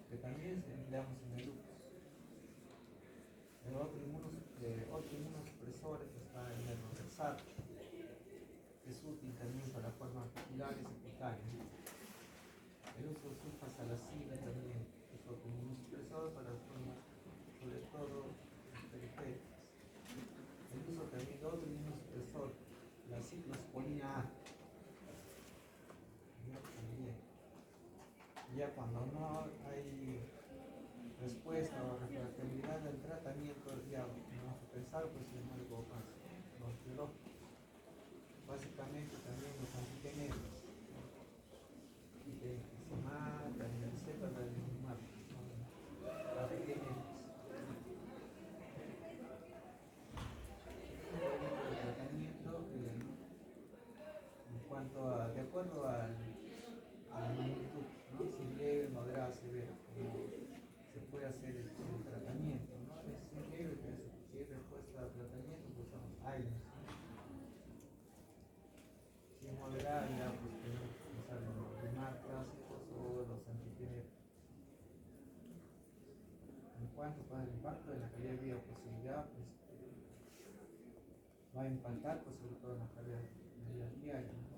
que también empleamos en el lupus. El otro inmunosupresor está en el roxato, que es útil también para formas articulares y cutáneas. El uso de sulfasalazina también es otro inmunosupresor para formas, sobre todo periféricas. El uso también de otro inmunosupresor, la ciclosporina A. También. Ya cuando no hay respuesta o refractabilidad del tratamiento, ya vamos a pensar pues, en algo más biológico. Básicamente también los antigenéticos. Infliximab, adalimumab, adalimumab, son antigenéticos. El tratamiento en cuanto a, de acuerdo a la magnitud, ¿no? Si leve, moderada, severa, se puede hacer el tratamiento, ¿no? Si es leve, si hay respuesta al tratamiento, pues usamos AINES. Si es moderada, ya pues tenemos que usar los demás clásicos o los antigenéticos. En cuanto al impacto de la calidad de vida, pues ya pues, va a impactar pues, sobre todo en la calidad de vida diaria, ¿no?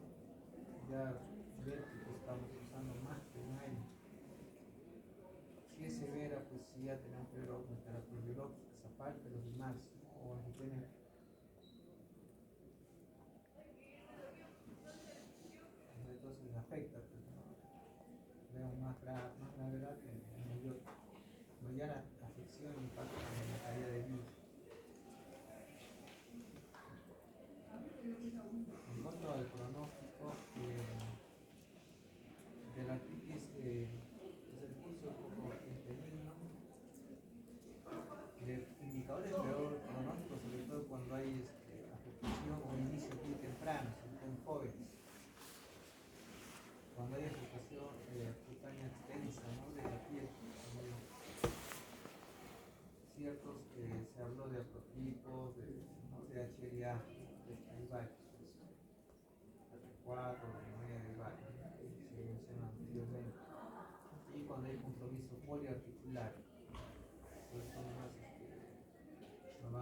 Ya ver que estamos usando más que un año. Si es severa, pues sí ya tenemos que ver otras terapias biológicas, aparte de los demás, ¿no? O antigenéticos. Entonces afecta, pues, ¿no? Vemos más gravedad que mayor afección y impacto en la calidad de vida. En cuanto al pronóstico de la artritis, desde el curso un poco benigno, indicadores de peor pronóstico, sobre todo cuando hay afectación o inicio muy temprano, sobre todo en jóvenes. Cuando hay afectación cutánea extensa, ¿no? De la piel, ciertos se habló de prototipos, ¿no? De HLA, hay varios, R4, R9, hay varios, se mencionó anteriormente. Y cuando hay compromiso poliarticular, pues son más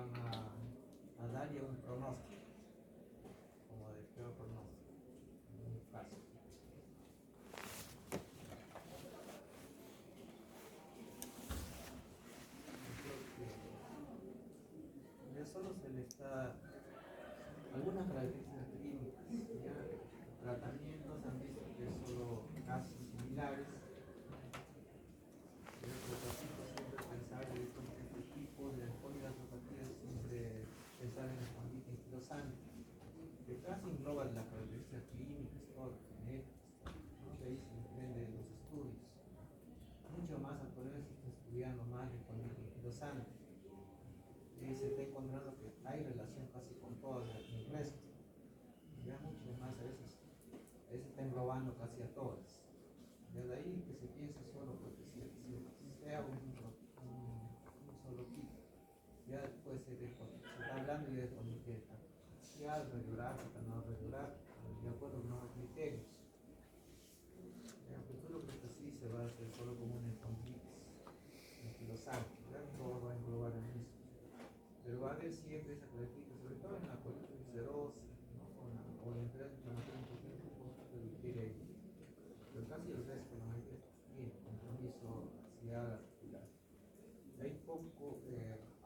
van a dar ya un pronóstico, como de peor pronóstico, en un caso. Ya solo se le está algunas características clínicas, ya tratamientos han visto que solo casos similares. Pero siempre pensar de este tipo de polidactopatías, siempre pensar en la espondilitis anquilosante, que casi engloba las características clínicas, todo, genéticas, ¿no? De ahí se desprenden los estudios. Mucho más actualmente se está estudiando más de espondilitis anquilosante. Y se está encontrando que hay relación casi con todo el resto. Ya mucho más a veces está englobando casi a todas. Desde ahí que se piensa solo porque sea un solo tipo. Ya después se está hablando ya de espondilitis parcial, radiográfica, no radiográfica, de acuerdo a nuevos criterios. En el futuro creo que sí se va a hacer solo como una espondilitis anquilosante, todo va a englobar el mismo. Pero va a haber siempre esa característica, sobre todo en la colitis ulcerosa, ¿no? O la enfermedad inflamatoria intestinal, un poco de bacteria ahí. Pero casi el resto, la mayoría tiene compromiso axial, articular. Hay poco,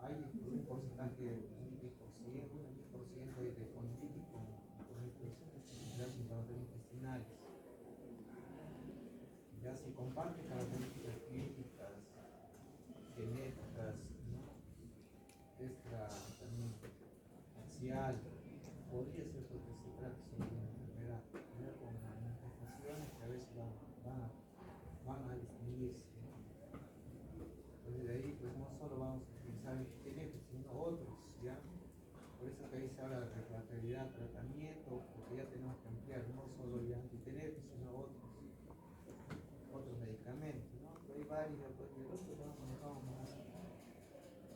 hay un porcentaje de 20% de espondilitis con enfermedades inflamatorias intestinales. Ya se comparten características clínicas, genéticas, ¿no? También axial, podría ser porque se trata sobre una enfermedad, con manifestaciones que a veces van a distinguirse, ¿no? Entonces de ahí pues no solo vamos a utilizar antigenéticos, sino otros, ¿ya? Por eso que ahí se habla de refractariedad, tratamiento, porque ya tenemos que ampliar no solo ya antigenéticos, sino otros medicamentos, ¿no? Pero hay varios, pues de los que manejamos más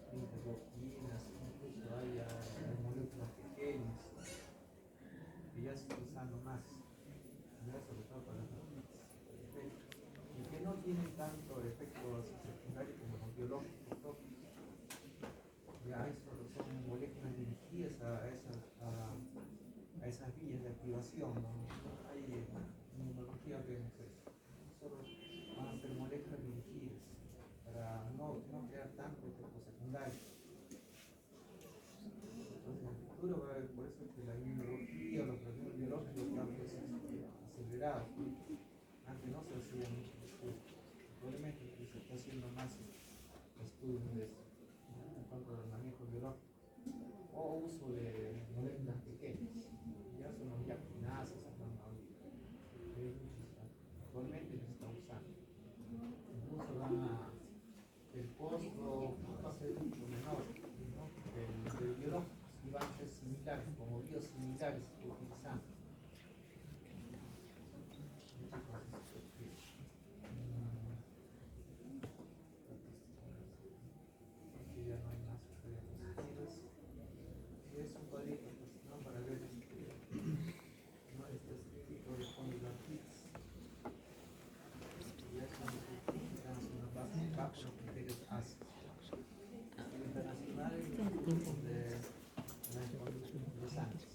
interleuquinas, incluso hay moléculas pequeñas que ya se está usando más, ya sobre todo para las hepatitis, y que no tienen tanto efectos secundarios como los biológicos propios. Ya son moléculas dirigidas a esas vías de activación, ¿no? Hay inmunología que solo van a ser moléculas dirigidas para no crear tanto efectos secundarios. Entonces, en el futuro va a haber, por eso que la inmunología, los tratamientos biológicos están pues, acelerados. Antes no se hacían muchos estudios. Probablemente se está haciendo más estudios de eso, en cuanto al manejo biológico o uso de moléculas pequeñas. Ya son los yaquinasas, actualmente se está usando. Incluso el costo va a ser mucho menor, ¿no? El biológico y van a ser similares, como biosimilares que utilizamos. Aquí ya no hay más diapositivas. Y es un cuadrito, pues, ¿no? Para ver ¿no? Este tipo de espondiloclitis. Ya es una base de cálculo con criterios ácidos. Internacional de la espondilitis anquilosante.